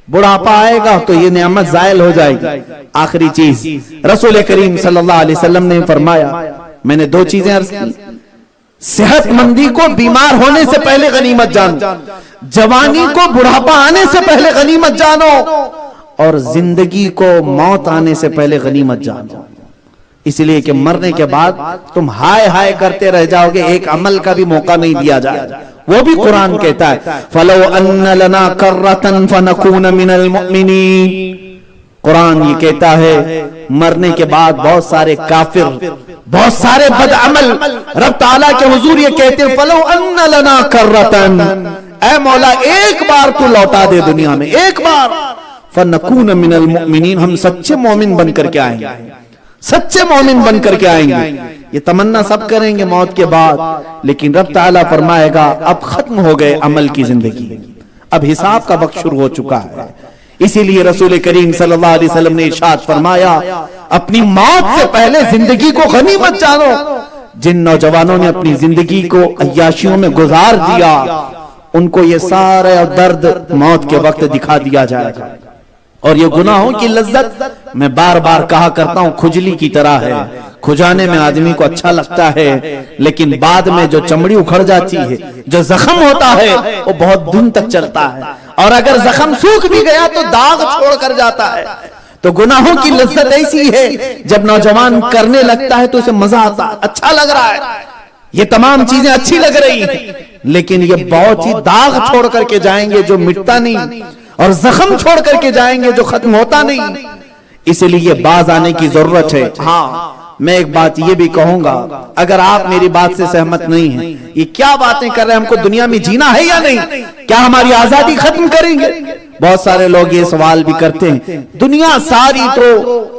بڑھاپا آئے گا تو یہ نعمت زائل ہو جائے گی۔ آخری چیز رسول کریم صلی اللہ علیہ وسلم نے فرمایا، میں نے دو چیزیں عرض کی، صحت مندی کو بیمار ہونے سے پہلے غنیمت جانو، جوانی کو بڑھاپا آنے سے پہلے غنیمت جانو، اور زندگی کو موت آنے سے پہلے غنیمت جانو۔ اس لیے کہ مرنے کے بعد تم ہائے ہائے کرتے رہ جاؤ گے، ایک عمل کا بھی موقع نہیں دیا جائے۔ وہ بھی قرآن کہتا ہے فَلَوْ أَنَّ لَنَا كَرَّةً فَنَكُونَ مِنَ الْمُؤْمِنِينَ۔ قرآن یہ کہتا ہے مرنے کے بعد بہت سارے کافر، بہت سارے بد عمل رب تعالیٰ کے حضور یہ کہتے ہیں فَلَوْ أَنَّ لَنَا كَرَّةً، اے مولا ایک بار تو لوٹا دے دنیا میں، ایک بار، فَنَكُونَ مِنَ الْمُؤْمِنِينَ، ہم سچے مومن بن کر کے آئیں گے، سچے مومن بن کر کے آئیں گے۔ یہ تمنا سب کریں گے موت کے بعد، لیکن رب تعالیٰ فرمائے گا اب ختم ہو گئے عمل کی زندگی، اب حساب کا وقت شروع ہو چکا ہے۔ اسی لیے رسول کریم صلی اللہ علیہ وسلم نے ارشاد فرمایا اپنی موت سے پہلے زندگی کو غنیمت جانو۔ جن نوجوانوں نے اپنی زندگی کو عیاشیوں میں گزار دیا ان کو یہ سارا درد موت کے وقت دکھا دیا جائے گا۔ اور یہ گناہوں کی لذت میں بار بار کہا کرتا ہوں کھجلی کی طرح ہے، کھجانے میں آدمی کو اچھا لگتا ہے لیکن بعد میں جو چمڑی اکھڑ جاتی ہے، جو زخم ہوتا ہے وہ بہت دن تک چلتا ہے، اور اگر زخم سوکھ بھی گیا تو داغ چھوڑ کر جاتا ہے۔ تو گناہوں کی لذت ایسی ہے جب نوجوان کرنے لگتا ہے تو اسے مزہ آتا ہے، اچھا لگ رہا ہے، یہ تمام چیزیں اچھی لگ رہی ہیں، لیکن یہ بہت ہی داغ چھوڑ کر کے جائیں گے جو مٹتا نہیں، اور زخم چھوڑ کر کے جائیں گے جو ختم ہوتا نہیں۔ اس لیے باز آنے کی ضرورت ہے۔ ہاں میں ایک بات یہ بھی کہوں گا، اگر آپ میری بات سے سہمت نہیں ہیں، یہ کیا باتیں کر رہے ہیں، ہم کو دنیا میں جینا ہے یا نہیں، کیا ہماری آزادی ختم کریں گے؟ بہت سارے لوگ یہ سوال بھی کرتے ہیں دنیا ساری تو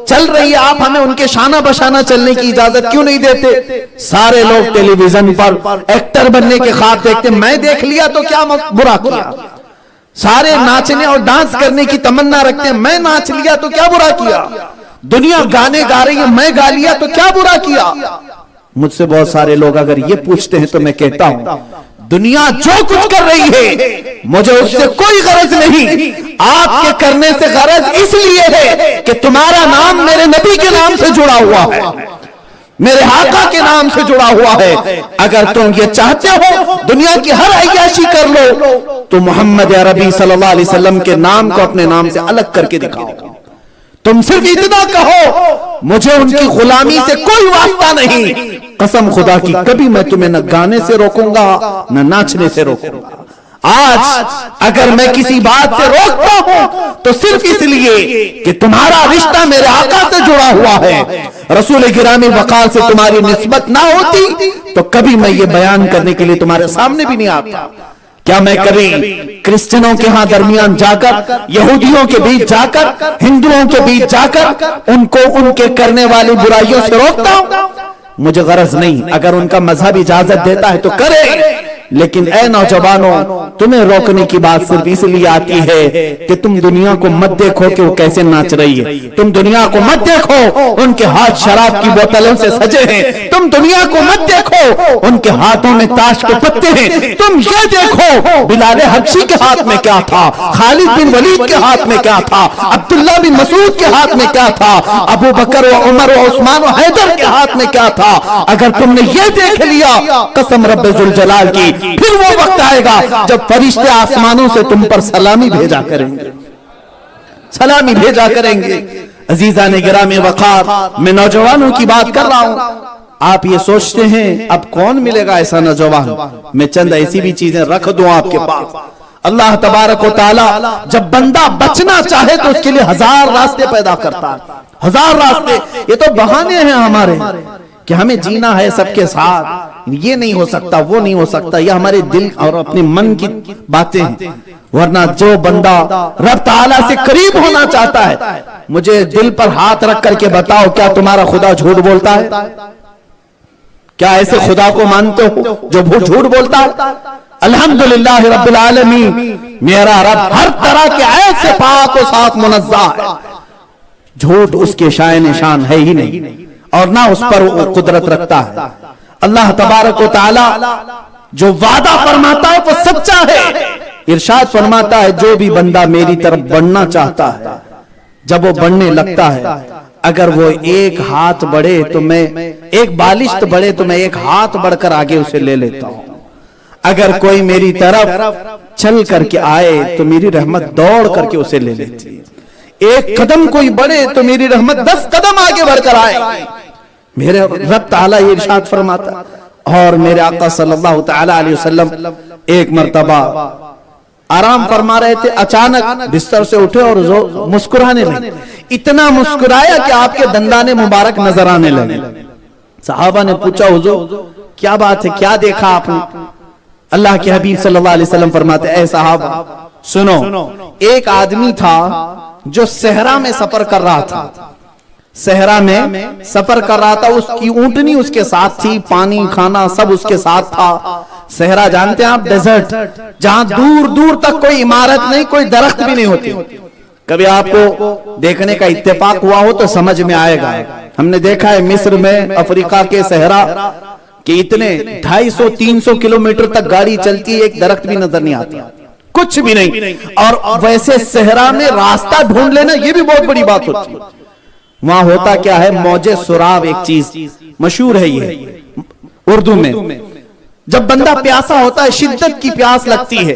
چل رہی ہے، آپ ہمیں ان کے شانہ بشانہ چلنے کی اجازت کیوں نہیں دیتے؟ سارے لوگ ٹیلی ویژن پر ایکٹر بننے کے خواب دیکھتے ہیں، میں دیکھ لیا تو کیا برا کیا؟ سارے ناچنے اور ڈانس کرنے کی تمنا رکھتے ہیں، میں ناچ لیا تو کیا برا کیا؟ دنیا گانے گا رہی ہے، میں گا لیا تو کیا برا کیا؟ مجھ سے بہت سارے لوگ اگر یہ پوچھتے ہیں تو میں کہتا ہوں دنیا جو کچھ کر رہی ہے مجھے اس سے کوئی غرض نہیں، آپ کے کرنے سے غرض اس لیے ہے کہ تمہارا نام میرے نبی کے نام سے جڑا ہوا ہے، میرے آقا کے نام سے جڑا ہوا ہے۔ اگر تم یہ چاہتے ہو دنیا کی ہر عیاشی کر لو تو محمد عربی صلی اللہ علیہ وسلم کے نام کو اپنے نام سے الگ کر کے دکھاؤ۔ تم صرف اتنا کہو مجھے ان کی غلامی سے کوئی واسطہ نہیں، قسم خدا کی کبھی میں تمہیں نہ گانے سے روکوں گا نہ ناچنے سے روکوں گا۔ آج اگر میں کسی بات سے روکتا ہوں تو صرف اس لیے کہ تمہارا رشتہ میرے آقا سے جڑا ہوا ہے، رسول گرامی وقار سے تمہاری نسبت نہ ہوتی تو کبھی میں یہ بیان کرنے کے لیے تمہارے سامنے بھی نہیں آتا۔ کیا میں کبھی کرسچنوں کے ہاں درمیان جا کر، یہودیوں کے بیچ جا کر، ہندوؤں کے بیچ جا کر ان کو ان کے کرنے والی برائیوں سے روکتا ہوں؟ مجھے غرض نہیں، اگر ان کا مذہب اجازت دیتا ہے تو کرے، لیکن اے نوجوانوں تمہیں روکنے کی بات صرف اس لیے آتی ہے کہ تم دنیا کو مت دیکھو کہ وہ کیسے ناچ رہی ہے، تم دنیا کو مت دیکھو ان کے ہاتھ شراب کی بوتلوں سے سجے ہیں، تم دنیا کو مت دیکھو ان کے ہاتھوں میں تاش کے پتے ہیں، تم یہ دیکھو بلال حبشی کے ہاتھ میں کیا تھا، خالد بن ولید کے ہاتھ میں کیا تھا، عبداللہ بن مسعود کے ہاتھ میں کیا تھا، ابو بکر و عمر و عثمان و حیدر کے ہاتھ میں کیا تھا۔ اگر تم نے یہ دیکھ لیا قسم رب ذوالجلال کی پھر وہ وقت آئے گا جب فرشتے آسمانوں سے تم پر سلامی بھیجا کریں گے، سلامی بھیجا کریں گے۔ عزیزان گرامی وقار، میں نوجوانوں کی بات کر رہا ہوں، آپ یہ سوچتے ہیں اب کون ملے گا ایسا نوجوان؟ میں چند ایسی بھی چیزیں رکھ دوں آپ کے پاس۔ اللہ تبارک و تعالی جب بندہ بچنا چاہے تو اس کے لیے ہزار راستے پیدا کرتا ہے، ہزار راستے۔ یہ تو بہانے ہیں ہمارے کہ ہمیں جینا ہے سب کے ساتھ، یہ نہیں ہو سکتا، وہ نہیں ہو سکتا، یہ ہمارے دل اور اپنے من کی باتیں ہیں۔ ورنہ جو بندہ رب تعالیٰ سے قریب ہونا چاہتا ہے، مجھے دل پر ہاتھ رکھ کر کے بتاؤ کیا تمہارا خدا جھوٹ بولتا ہے؟ کیا ایسے خدا کو مانتے ہو جو جھوٹ بولتا ہے؟ الحمدللہ رب العالمین، میرا رب ہر طرح کے عیب سے پاک و صاف منزہ ہے، جھوٹ اس کے شائن شان ہے ہی نہیں، اور نہ اس پر قدرت رکھتا ہے۔ اللہ تبارک و تعالی جو وعدہ فرماتا ہے وہ سچا ہے۔ ارشاد فرماتا ہے جو بھی بندہ میری طرف بڑھنا چاہتا ہے، جب وہ بڑھنے لگتا ہے، اگر وہ ایک ہاتھ بڑھے تو میں ایک بالشت بڑھے تو میں ایک ہاتھ بڑھ کر آگے اسے لے لیتا ہوں۔ اگر کوئی میری طرف چل کر کے آئے تو میری رحمت دوڑ کر کے اسے لے لیتی ہے۔ ایک قدم کوئی بڑھے تو میری رحمت 10 قدم آگے بڑھ کر آئے۔ میرے رب تعالیٰ یہ ارشاد فرماتا ہے۔ اور میرے آقا صلی اللہ تعالی علیہ وسلم ایک مرتبہ آرام فرما رہے تھے، اچانک بستر سے اٹھے اور مسکرانے لگے، اتنا مسکرایا کہ آپ کے دندان مبارک نظر آنے لگے۔ صحابہ نے پوچھا حضور کیا بات ہے، کیا دیکھا آپ نے؟ اللہ کے حبیب صلی اللہ علیہ وسلم فرماتے اے صحابہ سنو، ایک آدمی تھا جو صحرا میں سفر کر رہا تھا، صحرا میں سفر کر رہا تھا، اس کی اونٹنی اس کے ساتھ تھی، پانی کھانا سب اس کے ساتھ تھا۔ صحرا جانتے ہیں آپ، ڈیزرٹ، جہاں دور دور تک کوئی عمارت نہیں، کوئی درخت بھی نہیں ہوتی۔ کبھی آپ کو دیکھنے کا اتفاق ہوا ہو تو سمجھ میں آئے گا۔ ہم نے دیکھا ہے مصر میں، افریقہ کے صحرا کہ اتنے 250-300 کلومیٹر تک گاڑی چلتی ہے، ایک درخت بھی نظر نہیں آتا، کچھ بھی نہیں۔ اور ویسے صحرا میں راستہ ڈھونڈ لینا یہ بھی بہت بڑی بات ہوتی ہے۔ وہاں ہوتا کیا ہے، موج سراب ایک چیز مشہور ہے، یہ اردو میں جب بندہ پیاسا ہوتا ہے، شدت کی پیاس لگتی ہے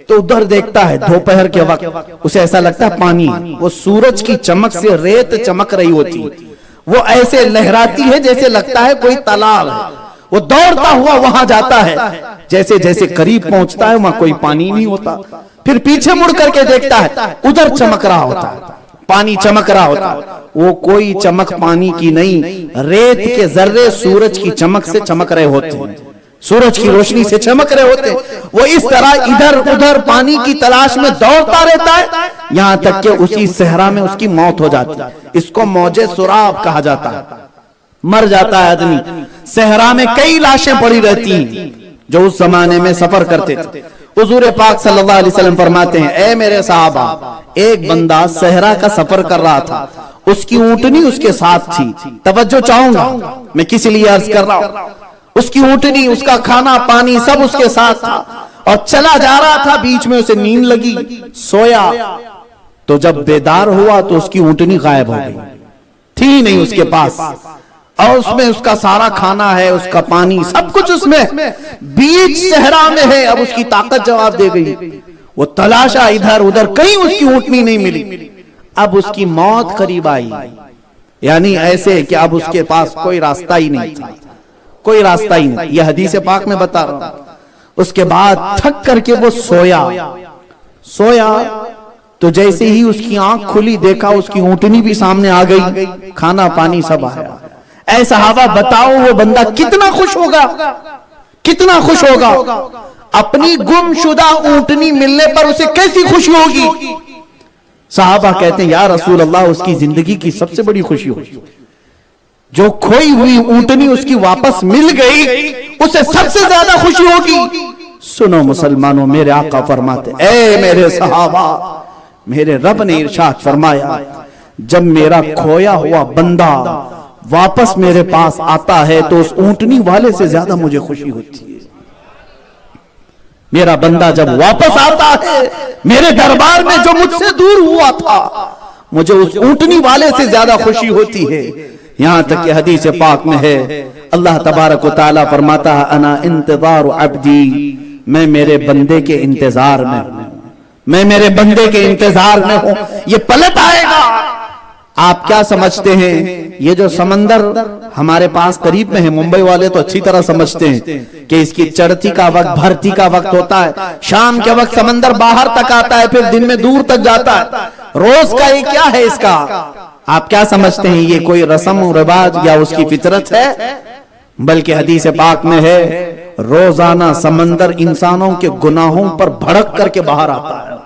تو ادھر دیکھتا ہے، دوپہر کے وقت اسے ایسا لگتا ہے پانی، وہ سورج کی چمک سے ریت چمک رہی ہوتی، وہ ایسے لہراتی ہے جیسے لگتا ہے کوئی تالاب ہے، وہ دوڑتا ہوا وہاں جاتا ہے، جیسے جیسے قریب پہنچتا ہے وہاں کوئی پانی نہیں ہوتا، پھر پیچھے مڑ کر کے دیکھتا ہے ادھر چمک رہا ہوتا ہے، پانی چمک رہا ہوتا، وہ کوئی چمک پانی کی نہیں، ریت کے ذرے سورج کی چمک سے چمک رہے ہوتے ہیں، سورج کی روشنی سے چمک رہے ہوتے ہیں۔ وہ اس طرح ادھر ادھر پانی کی تلاش میں دوڑتا رہتا ہے، یہاں تک کہ اسی صحرا میں اس کی موت ہو جاتی ہے۔ اس کو موج سراب کہا جاتا ہے، مر جاتا ہے آدمی۔ صحرا میں کئی لاشیں پڑی رہتی ہیں جو اس زمانے میں سفر کرتے تھے۔ حضور پاک صلی اللہ علیہ وسلم فرماتے ہیں اے میرے صحابہ، ایک بندہ صحرا کا سفر کر رہا تھا، اس کی اونٹنی اس کے ساتھ تھی۔ توجہ چاہوں گا، میں کس لیے عرض کر رہا ہوں، اس کی اونٹنی، اس کا کھانا پانی سب اس کے ساتھ تھا، اور چلا جا رہا تھا، بیچ میں اسے نیند لگی، سویا، تو جب بیدار ہوا تو اس کی اونٹنی غائب ہو گئی، تھی نہیں اس کے پاس، اور اس میں اس کا سارا کھانا ہے، اس کا پانی سب کچھ اس میں، بیچ صحرا میں ہے۔ اب اس کی طاقت جواب دے گئی، وہ تلاشا ادھر ادھر، کہیں اس کی اونٹنی نہیں ملی۔ اب اس کی موت قریب آئی، یعنی ایسے کہ اب اس کے پاس کوئی راستہ ہی نہیں تھا، کوئی راستہ ہی نہیں۔ یہ حدیث پاک میں بتا رہا ہوں۔ اس کے بعد تھک کر کے وہ سویا تو جیسے ہی اس کی آنکھ کھلی، دیکھا اس کی اونٹنی بھی سامنے آ گئی، کھانا پانی سب آیا۔ اے صحابہ بتاؤ وہ بندہ کتنا خوش ہوگا، کتنا خوش ہوگا، اپنی گم شدہ اونٹنی ملنے پر اسے کیسی خوشی ہوگی۔ صحابہ کہتے ہیں یا رسول اللہ، اس کی زندگی کی سب سے بڑی خوشی ہوگی، جو کھوئی ہوئی اونٹنی اس کی واپس مل گئی، اسے سب سے زیادہ خوشی ہوگی۔ سنو مسلمانوں، میرے آقا فرماتے اے میرے صحابہ، میرے رب نے ارشاد فرمایا جب میرا کھویا ہوا بندہ واپس میرے پاس آتا ہے تو اس اونٹنی والے سے زیادہ مجھے خوشی ہوتی ہے۔ میرا بندہ جب واپس آتا ہے میرے دربار میں، جو مجھ سے دور ہوا تھا، مجھے اس اونٹنی والے سے زیادہ خوشی ہوتی ہے۔ یہاں تک کہ حدیث پاک میں ہے، اللہ تبارک و تعالی فرماتا ہے انا انتظار عبدی، میں میرے بندے کے انتظار میں ہوں، میں میرے بندے کے انتظار میں ہوں، یہ پلٹ آئے گا۔ آپ کیا سمجھتے ہیں، یہ جو سمندر ہمارے پاس قریب میں ہے، ممبئی والے تو اچھی طرح سمجھتے ہیں کہ اس کی چڑھتی کا وقت، بھرتی کا وقت ہوتا ہے، شام کے وقت سمندر باہر تک آتا ہے، پھر دن میں دور تک جاتا ہے، روز کا یہ کیا ہے اس کا؟ آپ کیا سمجھتے ہیں یہ کوئی رسم و رواج یا اس کی فطرت ہے؟ بلکہ حدیث پاک میں ہے روزانہ سمندر انسانوں کے گناہوں پر بھڑک کر کے باہر آتا ہے۔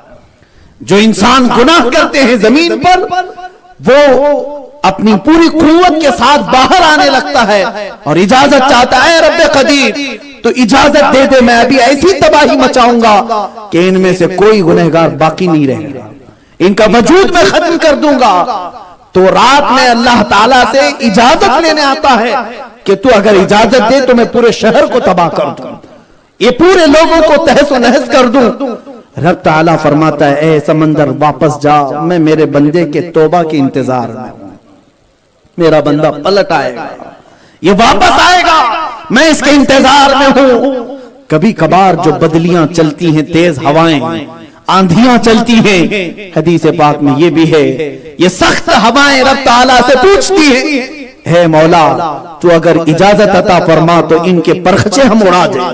جو انسان گناہ کرتے ہیں زمین پر، وہ اپنی پوری قوت کے ساتھ باہر آنے لگتا ہے اور اجازت چاہتا ہے رب قدیر تو اجازت دے دے، میں ابھی ایسی تباہی مچاؤں گا کہ ان میں سے کوئی گنہگار باقی نہیں رہے گا، ان کا وجود میں ختم کر دوں گا۔ تو رات میں اللہ تعالیٰ سے اجازت لینے آتا ہے کہ تو اگر اجازت دے تو میں پورے شہر کو تباہ کر دوں، یہ پورے لوگوں کو تہس و نہس کر دوں۔ رب تعالیٰ فرماتا ہے اے سمندر واپس جا، میں میرے بندے کے توبہ کے انتظار میں ہوں، میرا بندہ پلٹ آئے گا، یہ واپس آئے گا، میں اس کے انتظار میں ہوں۔ کبھی کبھار جو بدلیاں چلتی ہیں، تیز ہوائیں، آندھیاں چلتی ہیں، حدیث پاک میں یہ بھی ہے، یہ سخت ہوائیں رب تعالیٰ سے پوچھتی ہیں اے مولا تو اگر اجازت عطا فرما تو ان کے پرخچے ہم اڑا دیں،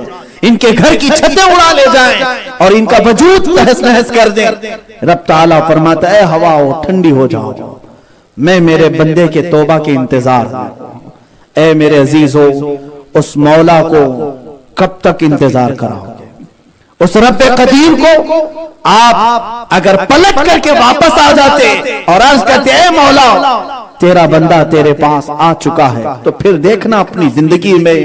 ان کے گھر کی چھتیں اڑا لے جائیں اور ان کا وجود تہس نہس کر دیں۔ رب تعالیٰ فرماتا ہے اے ہوا ٹھنڈی ہو جاؤ، میں میرے بندے کے توبہ کے انتظار میں ہوں۔ اے میرے عزیزو، اس مولا کو کب تک انتظار کراؤ گے؟ اس رب قدیر کو آپ اگر پلٹ کر کے واپس آ جاتے اور عرض کرتے اے مولا تیرا بندہ تیرے پاس آ چکا ہے، تو پھر دیکھنا اپنی زندگی میں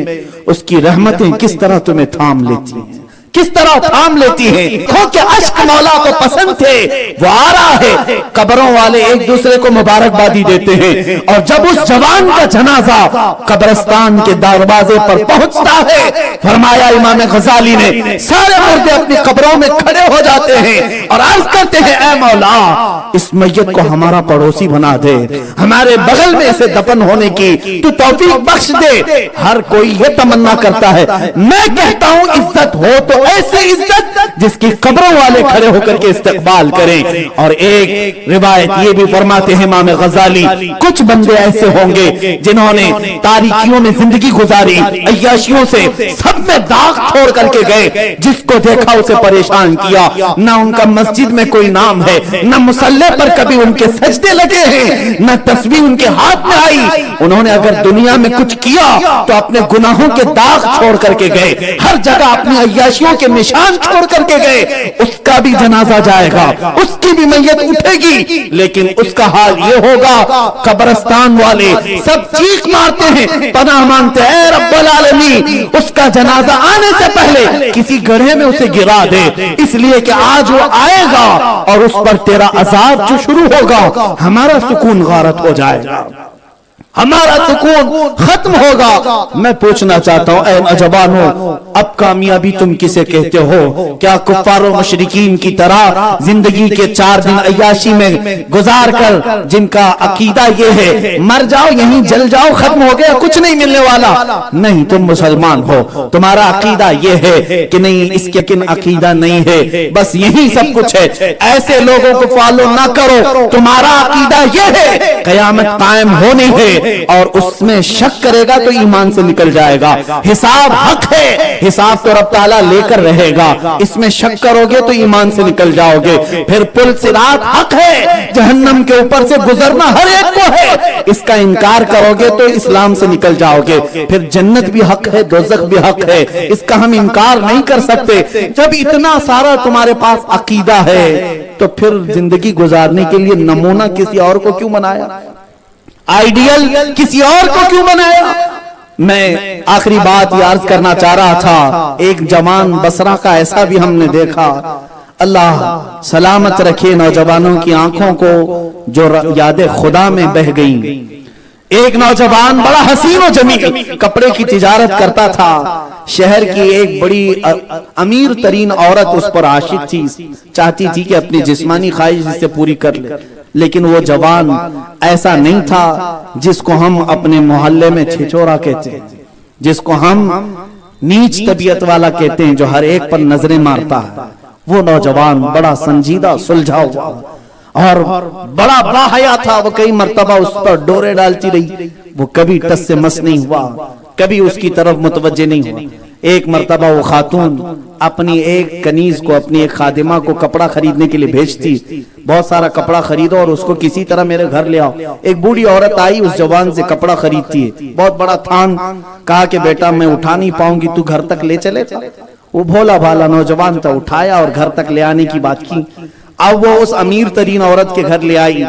اس کی رحمتیں کس طرح تمہیں تھام لیتی ہیں، کس طرح تھام لیتی ہیں۔ کہ عشق مولا کو پسند تھے، وہ آ رہا ہے، قبروں والے ایک دوسرے کو مبارکبادی دیتے ہیں، اور جب اس جوان کا جنازہ قبرستان کے دروازے پر پہنچتا ہے، فرمایا امام غزالی نے سارے مردے اپنی قبروں میں کھڑے ہو جاتے ہیں اور عرض کرتے ہیں اے مولا اس میت کو ہمارا پڑوسی بنا دے، ہمارے بغل میں اسے دفن ہونے کی تو توفیق بخش دے۔ ہر کوئی یہ تمنا کرتا ہے، میں کہتا ہوں عزت ہو تو ایسی عزت جس کی قبروں والے کھڑے ہو کر کے استقبال کریں۔ اور ایک روایت یہ بھی فرماتے ہیں امام غزالی، کچھ بندے ایسے ہوں گے جنہوں نے تاریکیوں میں زندگی گزاری، عیاشیوں سے سب میں داغ چھوڑ کر کے گئے، جس کو دیکھا اسے پریشان کیا، نہ ان کا مسجد میں کوئی نام ہے، نہ مصلی پر کبھی ان کے سجدے لگے ہیں، نہ تسبیح ان کے ہاتھ میں آئی۔ انہوں نے اگر دنیا میں کچھ کیا تو اپنے گناہوں کے داغ چھوڑ کر کے گئے، ہر جگہ اپنی عیاشیوں کے نشان چھوڑ کر کے گئے۔ اس کا بھی جنازہ جائے گا، اس کی بھی میت اٹھے گی، لیکن اس کا حال یہ ہوگا قبرستان والے سب چیخ مارتے ہیں، پناہ مانگتے ہیں اے رب العالمین اس کا جنازہ آنے سے پہلے کسی گڑھے میں اسے گرا دے، اس لیے کہ آج وہ آئے گا اور اس پر تیرا عذاب جو شروع ہوگا ہمارا سکون غارت ہو جائے گا، ہمارا سکون ختم ہوگا۔ میں پوچھنا چاہتا ہوں اے نوجوانوں، اب کامیابی تم کسے کہتے ہو؟ کیا کفار و مشرکین کی طرح زندگی کے 4 دن عیاشی میں گزار کر جن کا عقیدہ یہ ہے مر جاؤ یہیں جل جاؤ ختم ہو گیا کچھ نہیں ملنے والا؟ نہیں، تم مسلمان ہو، تمہارا عقیدہ یہ ہے کہ نہیں اس کے کن عقیدہ نہیں ہے، بس یہی سب کچھ ہے، ایسے لوگوں کو فالو نہ کرو۔ تمہارا عقیدہ یہ ہے قیامت قائم ہونی ہے اور اس میں شک کرے گا تو ایمان سے نکل جائے گا، حساب حق ہے، حساب تو رب تعالیٰ لے کر رہے گا، اس میں شک کرو گے تو ایمان سے نکل جاؤ گے۔ پھر پل صراط حق ہے، جہنم کے اوپر سے گزرنا ہر ایک کو ہے، اس کا انکار کرو گے تو اسلام سے نکل جاؤ گے۔ پھر جنت بھی حق ہے، دوزخ بھی حق ہے، اس کا ہم انکار نہیں کر سکتے۔ جب اتنا سارا تمہارے پاس عقیدہ ہے تو پھر زندگی گزارنے کے لیے نمونہ کسی اور کو کیوں بنایا؟ آئیڈیل کسی اور کو کیوں بنایا؟ میں آخری بات یہ عرض کرنا چاہ رہا تھا، ایک جوان بصرہ کا ایسا بھی ہم نے دیکھا، اللہ سلامت رکھے نوجوانوں کی آنکھوں کو جو یاد خدا میں بہ گئیں۔ ایک نوجوان بڑا حسین و جمیل کپڑے کی تجارت کرتا تھا، شہر کی ایک بڑی امیر ترین عورت اس پر عاشق تھی، چاہتی تھی کہ اپنی جسمانی خواہش اس سے پوری کر لے، لیکن وہ جوان ایسا نہیں تھا جس کو ہم اپنے محلے میں چھچورا کہتے ہیں، جس کو ہم نیچ طبیعت والا کہتے ہیں، جو ہر ایک پر نظریں مارتا ہے۔ وہ نوجوان بڑا سنجیدہ سلجھا ہوا اور بڑا باحیا تھا، وہ کئی مرتبہ اس پر ڈورے ڈالتی رہی، وہ کبھی ٹس سے مس نہیں ہوا، کبھی اس کی طرف متوجہ نہیں ہوا۔ ایک مرتبہ وہ خاتون اپنی ایک کنیز کو، اپنی ایک خادمہ کو کپڑا خریدنے کے لیے بھیجتی، بہت سارا کپڑا خریدو اور اس کو کسی طرح میرے گھر لے آؤ۔ ایک بوڑھی عورت آئی، اس جوان سے کپڑا خریدتی ہے، بہت بڑا تھان، کہا کہ بیٹا میں اٹھا نہیں پاؤں گی، تو گھر تک لے چلے تھا۔ وہ بھولا بھالا نوجوان تھا، اٹھایا اور گھر تک لے آنے کی بات کی۔ اب وہ اس امیر ترین عورت کے گھر لے آئی،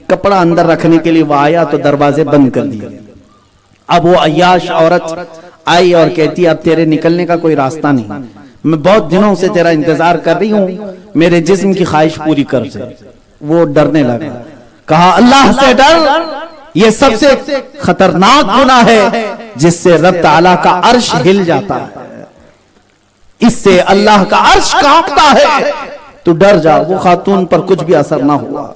کپڑا اندر رکھنے کے لیے وہ آیا تو دروازے بند کر دیے. اب وہ عیاش عورت آئی اور کہتی اب تیرے نکلنے کا کوئی راستہ نہیں, میں بہت دنوں سے تیرا انتظار کر رہی ہوں, میرے جسم کی خواہش پوری کر دے. وہ ڈرنے لگا, کہا اللہ سے ڈر, یہ سب سے خطرناک گناہ ہے جس سے رب تعالیٰ کا عرش ہل جاتا ہے, اس سے اللہ کا عرش کانپتا ہے, تو ڈر جا. وہ خاتون پر کچھ بھی اثر نہ ہوا,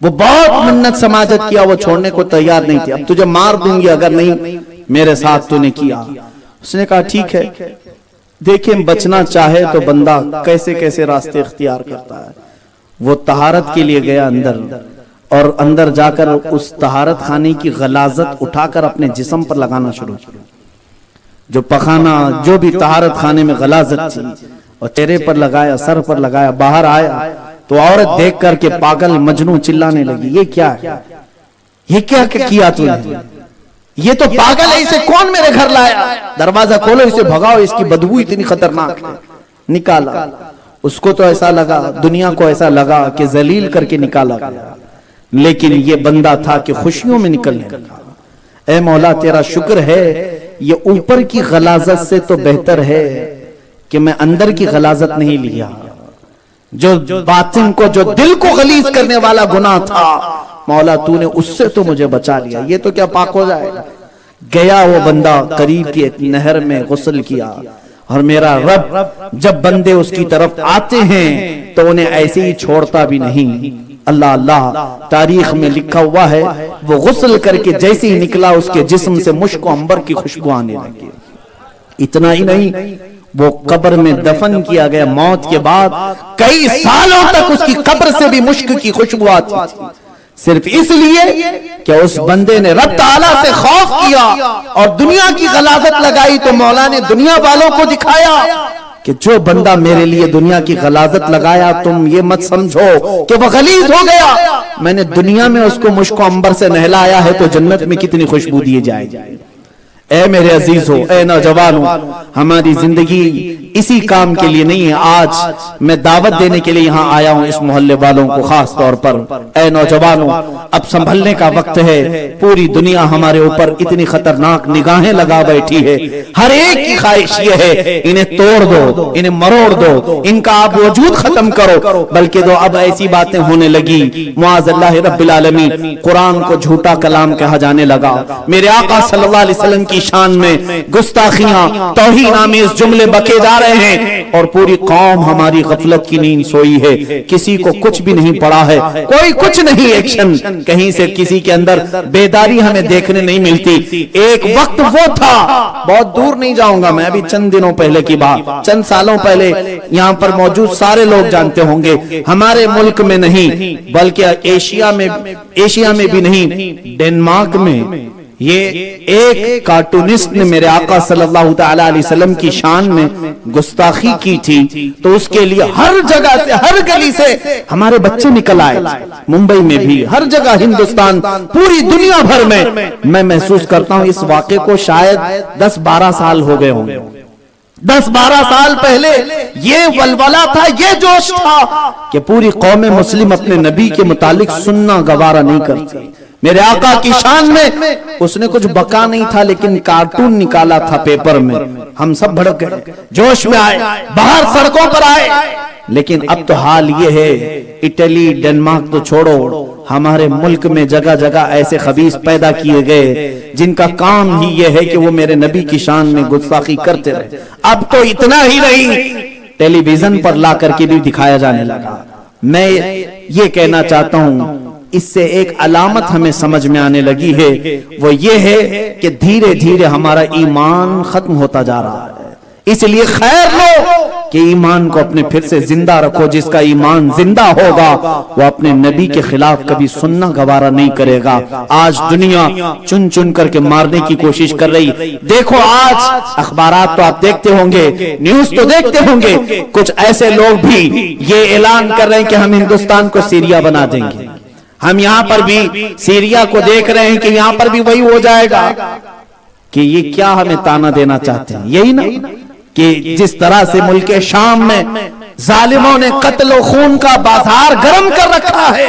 وہ بہت منت سماجت کیا, وہ چھوڑنے کو تیار نہیں تھی. اب تجھے مار دوں گی اگر نہیں میرے ساتھ تو نے کیا. اس نے کہا ٹھیک ہے. دیکھیں بچنا چاہے تو بندہ کیسے کیسے راستے اختیار کرتا ہے. وہ طہارت کے لیے گیا اندر, اور اندر جا کر اس طہارت خانے کی غلاظت اٹھا کر اپنے جسم پر لگانا شروع کیا. جو پخانہ جو بھی طہارت خانے میں غلاظت تھی اور چہرے پر لگایا, سر پر لگایا. باہر آیا تو عورت دیکھ کر کے پاگل مجنون چلانے لگی, یہ کیا ہے, یہ کیا کیا تو نے, یہ تو پاگل ہے, اسے کون میرے گھر لایا, دروازہ کھولو, اسے بھگاؤ, اس کی بدبو اتنی خطرناک ہے. نکالا. اس کو تو ایسا لگا, دنیا کو ایسا لگا کہ ذلیل کر کے نکالا گیا, لیکن یہ بندہ تھا کہ خوشیوں میں نکلنے لگا. اے مولا تیرا شکر ہے, یہ اوپر کی غلاظت سے تو بہتر ہے کہ میں اندر کی غلاظت نہیں لیا. جو باطن کو, جو دل کو غلیظ کرنے والا گناہ تھا, مولا تو نے اس سے تو مجھے بچا لیا, یہ تو کیا پاک ہو جائے گا. گیا وہ بندہ قریب کی ایک نہر میں غسل کیا, اور میرا رب جب بندے اس کی طرف آتے ہیں تو انہیں ایسے ہی چھوڑتا بھی نہیں. اللہ اللہ, تاریخ میں لکھا ہوا ہے وہ غسل کر کے جیسے ہی نکلا اس کے جسم سے مشک و عنبر کی خوشبو آنے لگی. اتنا ہی نہیں, وہ قبر میں دفن کیا گیا. موت کے بعد کئی سالوں تک اس کی قبر سے بھی مشک کی خوشبو آتی تھی, صرف اس لیے کہ اس بندے نے رب تعالیٰ سے خوف کیا اور دنیا کی غلاظت لگائی. تو مولا نے دنیا والوں کو دکھایا کہ جو بندہ میرے لیے دنیا کی غلاظت لگایا, تم یہ مت سمجھو کہ وہ غلیظ ہو گیا, میں نے دنیا میں اس کو مشک و عنبر سے نہلایا ہے تو جنت میں کتنی خوشبو دیے جائے. اے میرے عزیزو, اے نوجوانوں, ہماری زندگی اسی کام کے لیے نہیں ہے. آج میں دعوت دینے کے لیے یہاں آیا ہوں اس محلے والوں کو خاص طور پر. اے نوجوانوں, اب سنبھلنے کا وقت ہے. پوری دنیا ہمارے اوپر اتنی خطرناک نگاہیں لگا بیٹھی ہے. ہر ایک کی خواہش یہ ہے انہیں توڑ دو, انہیں مروڑ دو, ان کا آپ وجود ختم کرو. بلکہ تو اب ایسی باتیں ہونے لگی, معاذ اللہ رب العالمین, قرآن کو جھوٹا کلام کہا جانے لگا. میرے آقا صلی اللہ علیہ وسلم کی شان میں گستاخیاں, توہین آمیز جملے بکے جا رہے ہیں, اور پوری قوم ہماری غفلت کی نیند سوئی ہے. کسی کو کچھ بھی نہیں پڑا ہے, کوئی کچھ نہیں ایکشن, کہیں سے کسی کے اندر بیداری ہمیں دیکھنے نہیں ملتی. ایک وقت وہ تھا, بہت دور نہیں جاؤں گا میں, ابھی چند دنوں پہلے کی بات, چند سالوں پہلے, یہاں پر موجود سارے لوگ جانتے ہوں گے, ہمارے ملک میں نہیں بلکہ ایشیا میں بھی نہیں, ڈنمارک میں یہ ایک کارٹونسٹ نے میرے آقا صلی اللہ تعالی علیہ وسلم کی شان میں گستاخی کی تھی. تو اس کے لیے ہر جگہ سے, ہر گلی سے ہمارے بچے نکل آئے, ممبئی میں بھی, ہر جگہ, ہندوستان, پوری دنیا بھر میں محسوس کرتا ہوں اس واقعے کو شاید 10-12 سال ہو گئے ہوں گے. 10-12 سال پہلے یہ ولولہ تھا, یہ جوش تھا کہ پوری قوم مسلم اپنے نبی کے متعلق سننا گوارا نہیں کرتی. میرے آقا کی شان میں اس نے کچھ بکا نہیں تھا, لیکن کارٹون نکالا تھا پیپر میں. ہم سب بھڑک گئے, جوش میں آئے, باہر سڑکوں پر آئے. لیکن اب تو حال یہ ہے, اٹلی, ڈنمارک تو چھوڑو, ہمارے ملک میں جگہ جگہ ایسے خبیث پیدا کیے گئے جن کا کام ہی یہ ہے کہ وہ میرے نبی کی شان میں گستاخی کرتے رہے. اب تو اتنا ہی نہیں, ٹیلی ویژن پر لا کر کے بھی دکھایا جانے لگا. میں یہ کہنا چاہتا ہوں, اس سے ایک علامت ہمیں سمجھ میں آنے لگی ہے, وہ یہ ہے کہ دھیرے دھیرے ہمارا ایمان ختم ہوتا جا رہا ہے. اس لیے خیر لو کہ ایمان کو اپنے پھر سے زندہ رکھو. جس کا ایمان زندہ ہوگا وہ اپنے نبی کے خلاف کبھی سننا گوارا نہیں کرے گا. آج دنیا چن چن کر کے مارنے کی کوشش کر رہی. دیکھو آج اخبارات تو آپ دیکھتے ہوں گے, نیوز تو دیکھتے ہوں گے, کچھ ایسے لوگ بھی یہ اعلان کر رہے ہیں کہ ہم ہندوستان کو سیریا بنا دیں گے. ہم یہاں پر بھی سیریا کو دیکھ رہے ہیں کہ یہاں پر بھی وہی ہو جائے گا. کہ یہ کیا ہمیں تانا دینا چاہتے ہیں, یہی نا کہ جس طرح سے ملک شام میں ظالموں نے قتل و خون کا بازار گرم کر رکھا ہے,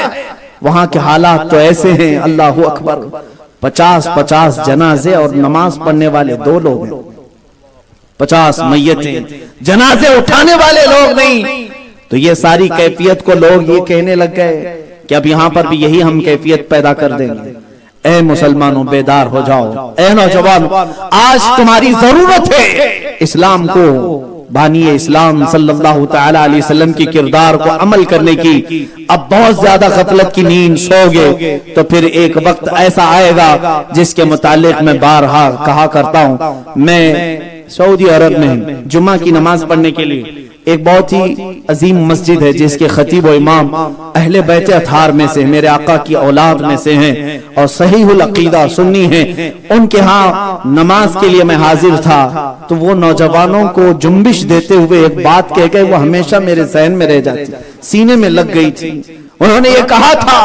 وہاں کے حالات تو ایسے ہیں، اللہ اکبر، 50 جنازے اور نماز پڑھنے والے 2 لوگ ہیں، 50 میتیں، جنازے اٹھانے والے لوگ نہیں۔ تو یہ ساری کیفیت کو لوگ یہ کہنے لگ گئے کہ اب یہاں پر بھی یہی ہم کیفیت پیدا کر دیں گے۔ اے مسلمانوں بیدار ہو جاؤ، اے نوجوان، آج تمہاری ضرورت ہے اسلام کو، بانی اسلام صلی اللہ تعالی علیہ وسلم کی کردار کو عمل کرنے کی۔ اب بہت زیادہ غفلت کی نیند سو گے تو پھر ایک وقت ایسا آئے گا جس کے متعلق میں بارہا کہا کرتا ہوں۔ میں سعودی عرب میں جمعہ کی نماز پڑھنے کے لیے، ایک بہت ہی عظیم مسجد ہے جس کے خطیب و امام اہل بیت اطہار میں سے، میرے آقا کی اولاد میں سے ہیں اور صحیح العقیدہ سنی ہیں، ان کے ہاں نماز کے لیے میں حاضر تھا تو وہ نوجوانوں کو جنبش دیتے ہوئے ایک بات کہہ گئے، وہ ہمیشہ میرے ذہن میں رہ جاتی، سینے میں لگ گئی تھی۔ انہوں نے یہ کہا تھا،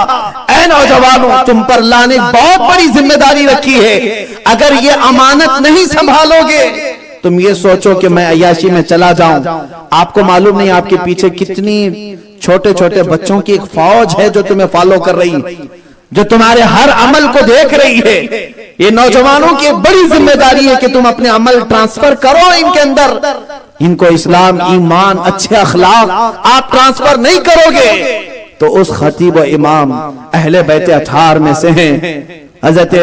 اے نوجوانوں، تم پر اللہ نے بہت بڑی ذمہ داری رکھی ہے، اگر یہ امانت نہیں سنبھالو گے تم یہ سوچو کہ میں عیاشی میں چلا جاؤں۔ آپ کو معلوم نہیں آپ کے پیچھے کتنی چھوٹے چھوٹے بچوں کی ایک فوج ہے جو تمہیں فالو کر رہی ہے، جو تمہارے ہر عمل کو دیکھ رہی ہے۔ یہ نوجوانوں کی ایک بڑی ذمہ داری ہے کہ تم اپنے عمل ٹرانسفر کرو ان کے اندر، ان کو اسلام، ایمان، اچھے اخلاق آپ ٹرانسفر نہیں کرو گے تو اس خطیب و امام اہل بیت اطہار میں سے ہیں حضرت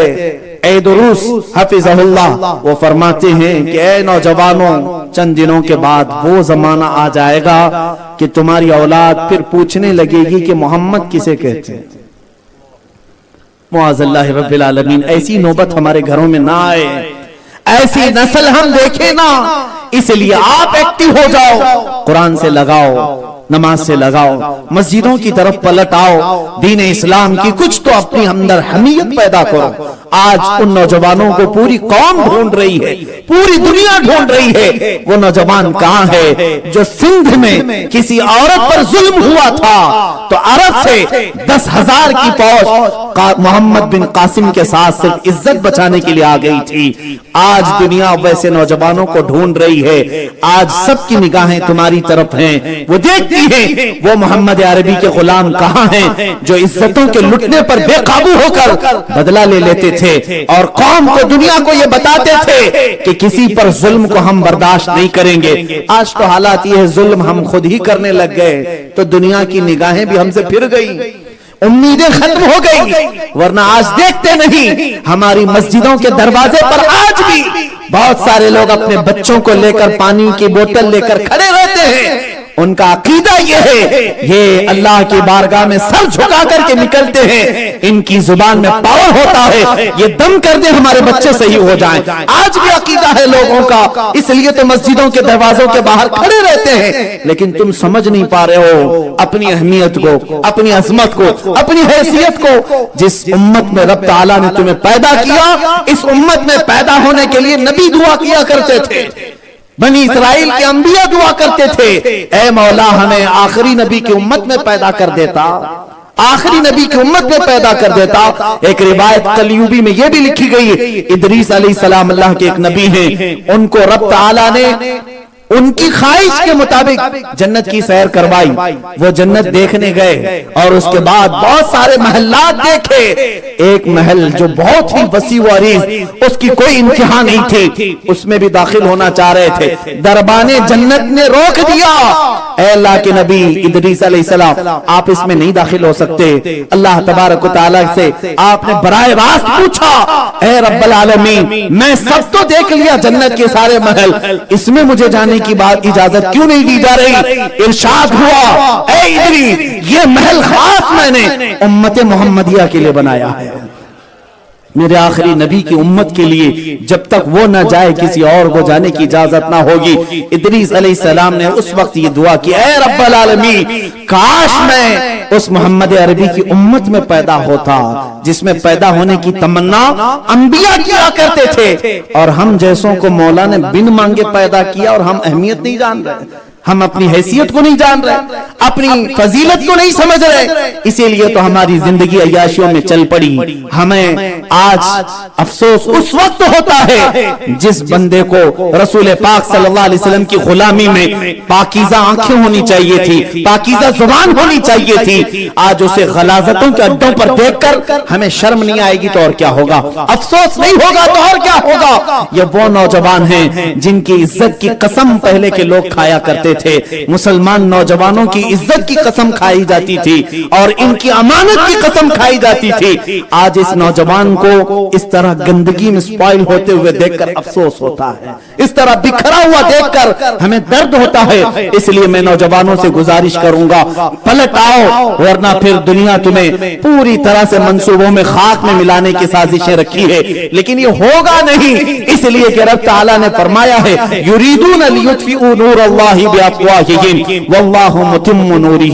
ایدروس حفظہ اللہ، وہ فرماتے ہیں کہ اے نوجوانوں، چند دنوں کے بعد وہ زمانہ آ جائے گا کہ تمہاری اولاد پھر پوچھنے لگے گی کہ محمد کسے کہتے ہیں۔ معاذ اللہ رب العالمین، ایسی نوبت ہمارے گھروں میں نہ آئے، ایسی نسل ہم دیکھیں نا۔ اس لیے آپ ایکٹیو ہو جاؤ، قرآن سے لگاؤ، نماز سے لگاؤ، مسجدوں کی طرف پلٹ آؤ، دین اسلام کی کچھ تو اپنی اندر حمیت پیدا کرو۔ آج ان نوجوانوں کو پوری قوم ڈھونڈ رہی ہے، پوری دنیا ڈھونڈ رہی ہے۔ وہ نوجوان کہاں ہے جو سندھ میں کسی عورت پر ظلم ہوا تھا تو عرب سے 10,000 کی فوج محمد بن قاسم کے ساتھ صرف عزت بچانے کے لیے آ گئی تھی۔ آج دنیا ویسے نوجوانوں کو ڈھونڈ رہی ہے۔ آج سب کی نگاہیں تمہاری طرف ہیں، وہ دیکھتی ہیں وہ محمد عربی کے غلام کہاں ہیں جو عزتوں کے لٹنے پر بے قابو ہو کر بدلہ لے لیتے تھے اور قوم کو، دنیا کو یہ بتاتے تھے کہ کسی پر ظلم کو ہم برداشت نہیں کریں گے۔ آج تو حالات یہ ہے ظلم ہم خود ہی کرنے لگ گئے تو دنیا کی نگاہیں بھی ہم سے پھر گئی، امیدیں ختم ہو گئی۔ ورنہ آج دیکھتے نہیں ہماری مسجدوں کے دروازے پر آج بھی بہت سارے لوگ اپنے بچوں کو لے کر پانی کی بوتل لے کر کھڑے رہتے ہیں۔ ان کا عقیدہ یہ ہے، یہ اللہ کی بارگاہ میں سر جھکا کر کے نکلتے ہیں، ان کی زبان میں پاور ہوتا ہے، یہ دم کر دیں ہمارے بچے صحیح ہو جائیں۔ آج بھی عقیدہ ہے لوگوں کا، اس لیے تو مسجدوں کے دروازوں کے باہر کھڑے رہتے ہیں۔ لیکن تم سمجھ نہیں پا رہے ہو اپنی اہمیت کو، اپنی عظمت کو، اپنی حیثیت کو۔ جس امت میں رب تعالیٰ نے تمہیں پیدا کیا، اس امت میں پیدا ہونے کے لیے نبی دعا کیا کرتے تھے، بنی اسرائیل کے انبیاء دعا کرتے تھے، اے مولا ہمیں آخری نبی کی امت میں پیدا کر دیتا، آخری نبی کی امت میں پیدا کر دیتا۔ ایک روایت قلیوبی میں یہ بھی لکھی گئی ہے، ادریس علیہ السلام اللہ کے ایک نبی ہیں، ان کو رب تعالیٰ نے ان کی خواہش کے مطابق جنت کی سیر کروائی۔ وہ جنت دیکھنے گئے اور اس کے بعد بہت سارے محلات دیکھے۔ ایک محل جو بہت ہی وسیع و عریض، اس کی کوئی انتہا نہیں تھی، اس میں بھی داخل ہونا چاہ رہے تھے۔ دربان جنت نے روک دیا، اے اللہ کے نبی ادریس علیہ السلام آپ اس میں نہیں داخل ہو سکتے۔ اللہ تبارک و تعالیٰ سے آپ نے براہ راست پوچھا، اے رب العالمین میں سب تو دیکھ لیا جنت کے سارے محل، اس میں مجھے جانے کی بات اجازت کیوں نہیں دی جا رہی؟ ارشاد ہوا، اے ادریس یہ محل خاص میں نے امت محمدیہ کے لیے بنایا ہے، میرے آخری نبی کی امت کے لیے، جب تک وہ نہ جائے کسی اور کو جانے کی اجازت نہ ہوگی۔ ادریس علیہ السلام نے اس وقت یہ دعا کی، اے رب العالمین کاش میں اس محمد عربی کی امت میں پیدا ہوتا جس میں پیدا ہونے کی تمنا انبیاء کیا کرتے تھے، اور ہم جیسوں کو مولا نے بن مانگے پیدا کیا اور ہم اہمیت نہیں جان رہے۔ ہم اپنی حیثیت کو نہیں جان رہے, اپنی فضیلت کو نہیں سمجھ رہے, اسی لیے تو ہماری زندگی عیاشیوں میں چل پڑی. ہمیں آج افسوس اس وقت ہوتا ہے جس بندے کو رسول پاک صلی اللہ علیہ وسلم کی غلامی میں پاکیزہ آنکھیں ہونی چاہیے تھی, پاکیزہ زبان ہونی چاہیے تھی, آج اسے غلاظتوں کے اڈوں پر دیکھ کر ہمیں شرم نہیں آئے گی تو اور کیا ہوگا, افسوس نہیں ہوگا تو اور کیا ہوگا. یہ وہ نوجوان ہیں جن کی عزت کی قسم پہلے کے لوگ کھایا کرتے تھے. مسلمان نوجوانوں کی عزت کی قسم کھائی جاتی تھی اور ان کی امانت کی قسم کھائی جاتی تھی. آج اس نوجوان کو اس طرح گندگی میں سپائل ہوتے ہوئے دیکھ کر افسوس ہوتا ہے, اس طرح بکھرا ہوا دیکھ کر ہمیں درد ہوتا ہے. اس لیے میں نوجوانوں سے گزارش کروں گا, پلٹ آؤ, ورنہ پھر دنیا تمہیں پوری طرح سے منصوبوں میں خاک میں ملانے کی سازشیں رکھی ہے, لیکن یہ ہوگا نہیں. اس لیے کہ رب تعالیٰ نے فرمایا ہے یریدون لیطفئوا نور اللہ بافواہہم واللہ متم نورہ,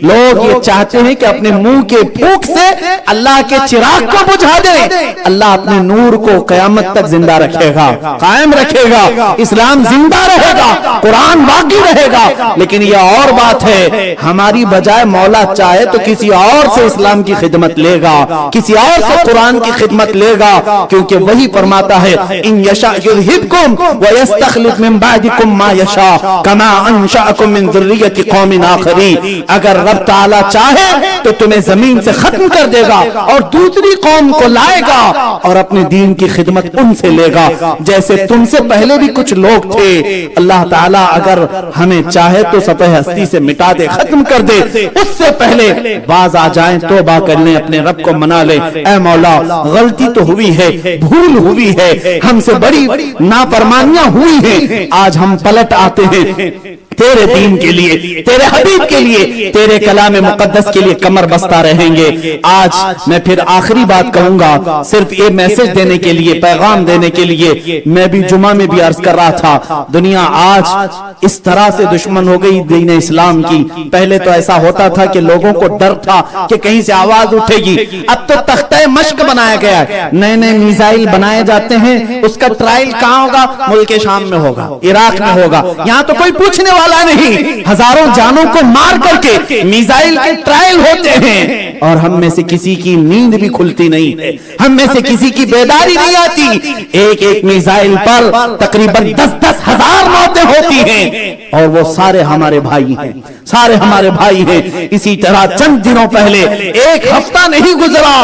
لوگ یہ چاہتے ہیں کہ اپنے منہ کے پھونک سے اللہ کے چراغ کو بجھا دیں. اللہ اپنے نور کو قیامت تک زندہ رکھے گا, قائم رکھے گا, اسلام زندہ رہے گا, قرآن باقی رہے گا. لیکن یہ اور بات ہے, ہماری بجائے مولا چاہے تو کسی اور سے اسلام کی خدمت لے گا, کسی اور سے قرآن کی خدمت لے گا, کیونکہ وہی فرماتا ہے ان یشاء یذہبکم ویستخلف من بعدکم ما یشاء کما انشأکم من ذریۃ قوم آخرین. اگر رب تعالی چاہے تو تمہیں زمین سے ختم کر دے گا اور دوسری قوم کو لائے گا اور اپنے دین کی خدمت ان سے لے گا, جیسے تم سے پہلے بھی کچھ لوگ تھے. اللہ تعالیٰ اگر ہمیں چاہے تو سطح ہستی سے مٹا دے, ختم کر دے, اس سے پہلے باز آ جائیں, توبہ کر لیں, اپنے رب کو منا لیں. اے مولا غلطی تو ہوئی ہے, بھول ہوئی ہے, ہم سے بڑی نافرمانیاں ہوئی ہیں, آج ہم پلٹ آتے ہیں تیرے دین کے لیے, تیرے حبیب کے لیے, تیرے کلام مقدس کے لیے کمر بستہ رہیں گے. آج میں پھر آخری بات کہوں گا, صرف یہ میسج دینے کے لیے, پیغام دینے کے لیے. میں بھی جمعہ میں بھی عرض کر رہا تھا, دنیا آج اس طرح سے دشمن ہو گئی دین اسلام کی. پہلے تو ایسا ہوتا تھا کہ لوگوں کو ڈر تھا کہ کہیں سے آواز اٹھے گی, اب تو تختہ مشق بنایا گیا ہے, نئے نئے میزائل بنائے جاتے ہیں. اس کا ٹرائل کہاں ہوگا؟ ملک شام میں ہوگا, عراق میں ہوگا. یہاں تو کوئی پوچھنے والا نہیں, ہزاروں جانوں کو مار کر کے میزائل کے ٹرائل ہوتے ہیں اور ہم میں سے کسی کی نیند بھی کھلتی نہیں ہے, ہم میں سے کسی کی بیداری نہیں آتی. ایک ایک میزائل پر تقریباً 10-10 ہزار موتیں ہوتی ہیں اور وہ سارے ہمارے بھائی ہیں, سارے ہمارے بھائی ہیں. اسی طرح چند دنوں پہلے, ایک ہفتہ نہیں گزرا,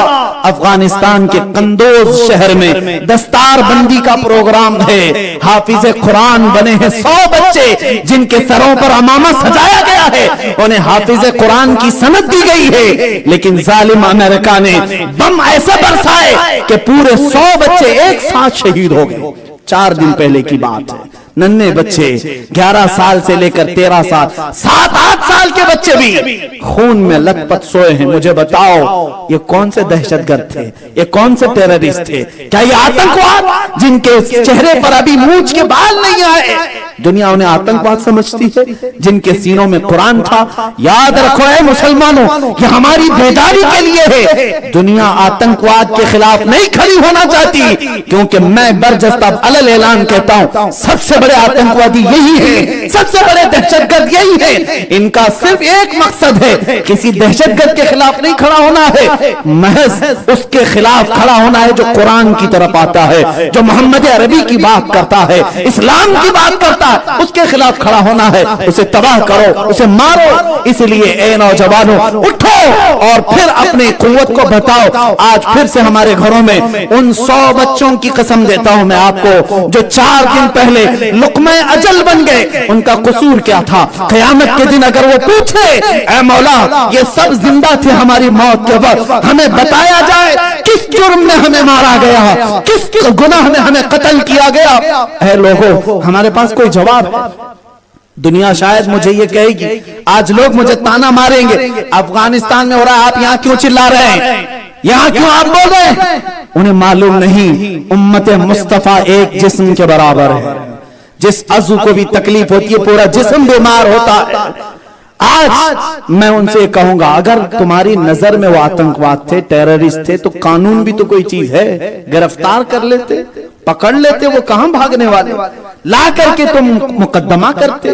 افغانستان کے قندوز شہر میں دستار بندی کا پروگرام ہے. حافظ قرآن بنے ہیں 100 بچے جن کے سروں پر عمامہ سجایا گیا ہے, انہیں حافظ قرآن کی سند دی گئی ہے. لیکن ظالم امریکہ نے بم ایسے برسائے کہ پورے 100 بچے ایک ساتھ شہید ہو گئے. 4 دن پہلے کی بات ہے, ننھے بچے 11 سال سے لے کر 13 سال, 7-8 سال کے بچے بھی خون میں لت پت سوئے ہیں. مجھے بتاؤ یہ کون سے دہشت گرد تھے, یہ کون سے ٹیررسٹ تھے؟ کیا یہ آتنکواد جن کے چہرے پر ابھی مونچھ کے بال نہیں آئے, دنیا انہیں آتنکواد سمجھتی ہے جن کے سینوں میں قرآن تھا؟ یاد رکھو اے مسلمانوں, یہ ہماری بیداری کے لیے ہے. دنیا آتنکواد کے خلاف نہیں کھڑی ہونا چاہتی, کیونکہ میں برجستہ علل اعلان کہتا ہوں سب سے بڑے آتنکوادی یہی ہیں, سب سے بڑے دہشت گرد یہی ہیں. ان کا صرف ایک مقصد ہے, کسی دہشت گرد کے خلاف نہیں کھڑا ہونا ہے, محض اس کے خلاف کھڑا ہونا ہے جو قرآن کی طرف آتا ہے, جو محمد عربی کی بات کرتا ہے, اسلام کی بات کرتا ہے, اس کے خلاف کھڑا ہونا ہے. اسے تباہ کرو, اسے مارو. اس لیے اے نوجوانوں اٹھو اور پھر اپنی قوت کو بتاؤ. آج پھر سے ہمارے گھروں میں ان 100 بچوں کی قسم دیتا ہوں میں آپ کو جو 4 دن پہلے لقمہ اجل بن گئے. ان کا قصور کیا تھا؟ قیامت کے دن اگر وہ پوچھے اے مولا یہ سب زندہ تھے ہماری موت کے وقت, ہمیں بتایا جائے کس جرم میں ہمیں مارا گیا, کس گناہ میں ہمیں قتل کیا گیا. اے لوگوں ہمارے پاس کوئی جواب ہے؟ دنیا شاید مجھے یہ کہے گی, آج لوگ مجھے تانا ماریں گے, افغانستان میں ہو رہا ہے آپ یہاں کیوں چلا رہے ہیں, یہاں کیوں آپ بول رہے ہیں؟ انہیں معلوم نہیں امت مصطفیٰ ایک جسم کے برابر ہے. جس عضو کو بھی تکلیف ہوتی ہے پورا جسم بیمار ہوتا ہے. آج میں ان سے کہوں گا اگر تمہاری نظر میں وہ آتنکواد تھے, ٹیررسٹ تھے, تو قانون بھی تو کوئی چیز ہے, گرفتار کر لیتے, پکڑ لیتے. وہ کہاں بھاگنے والے, لا کر کے تم مقدمہ کرتے,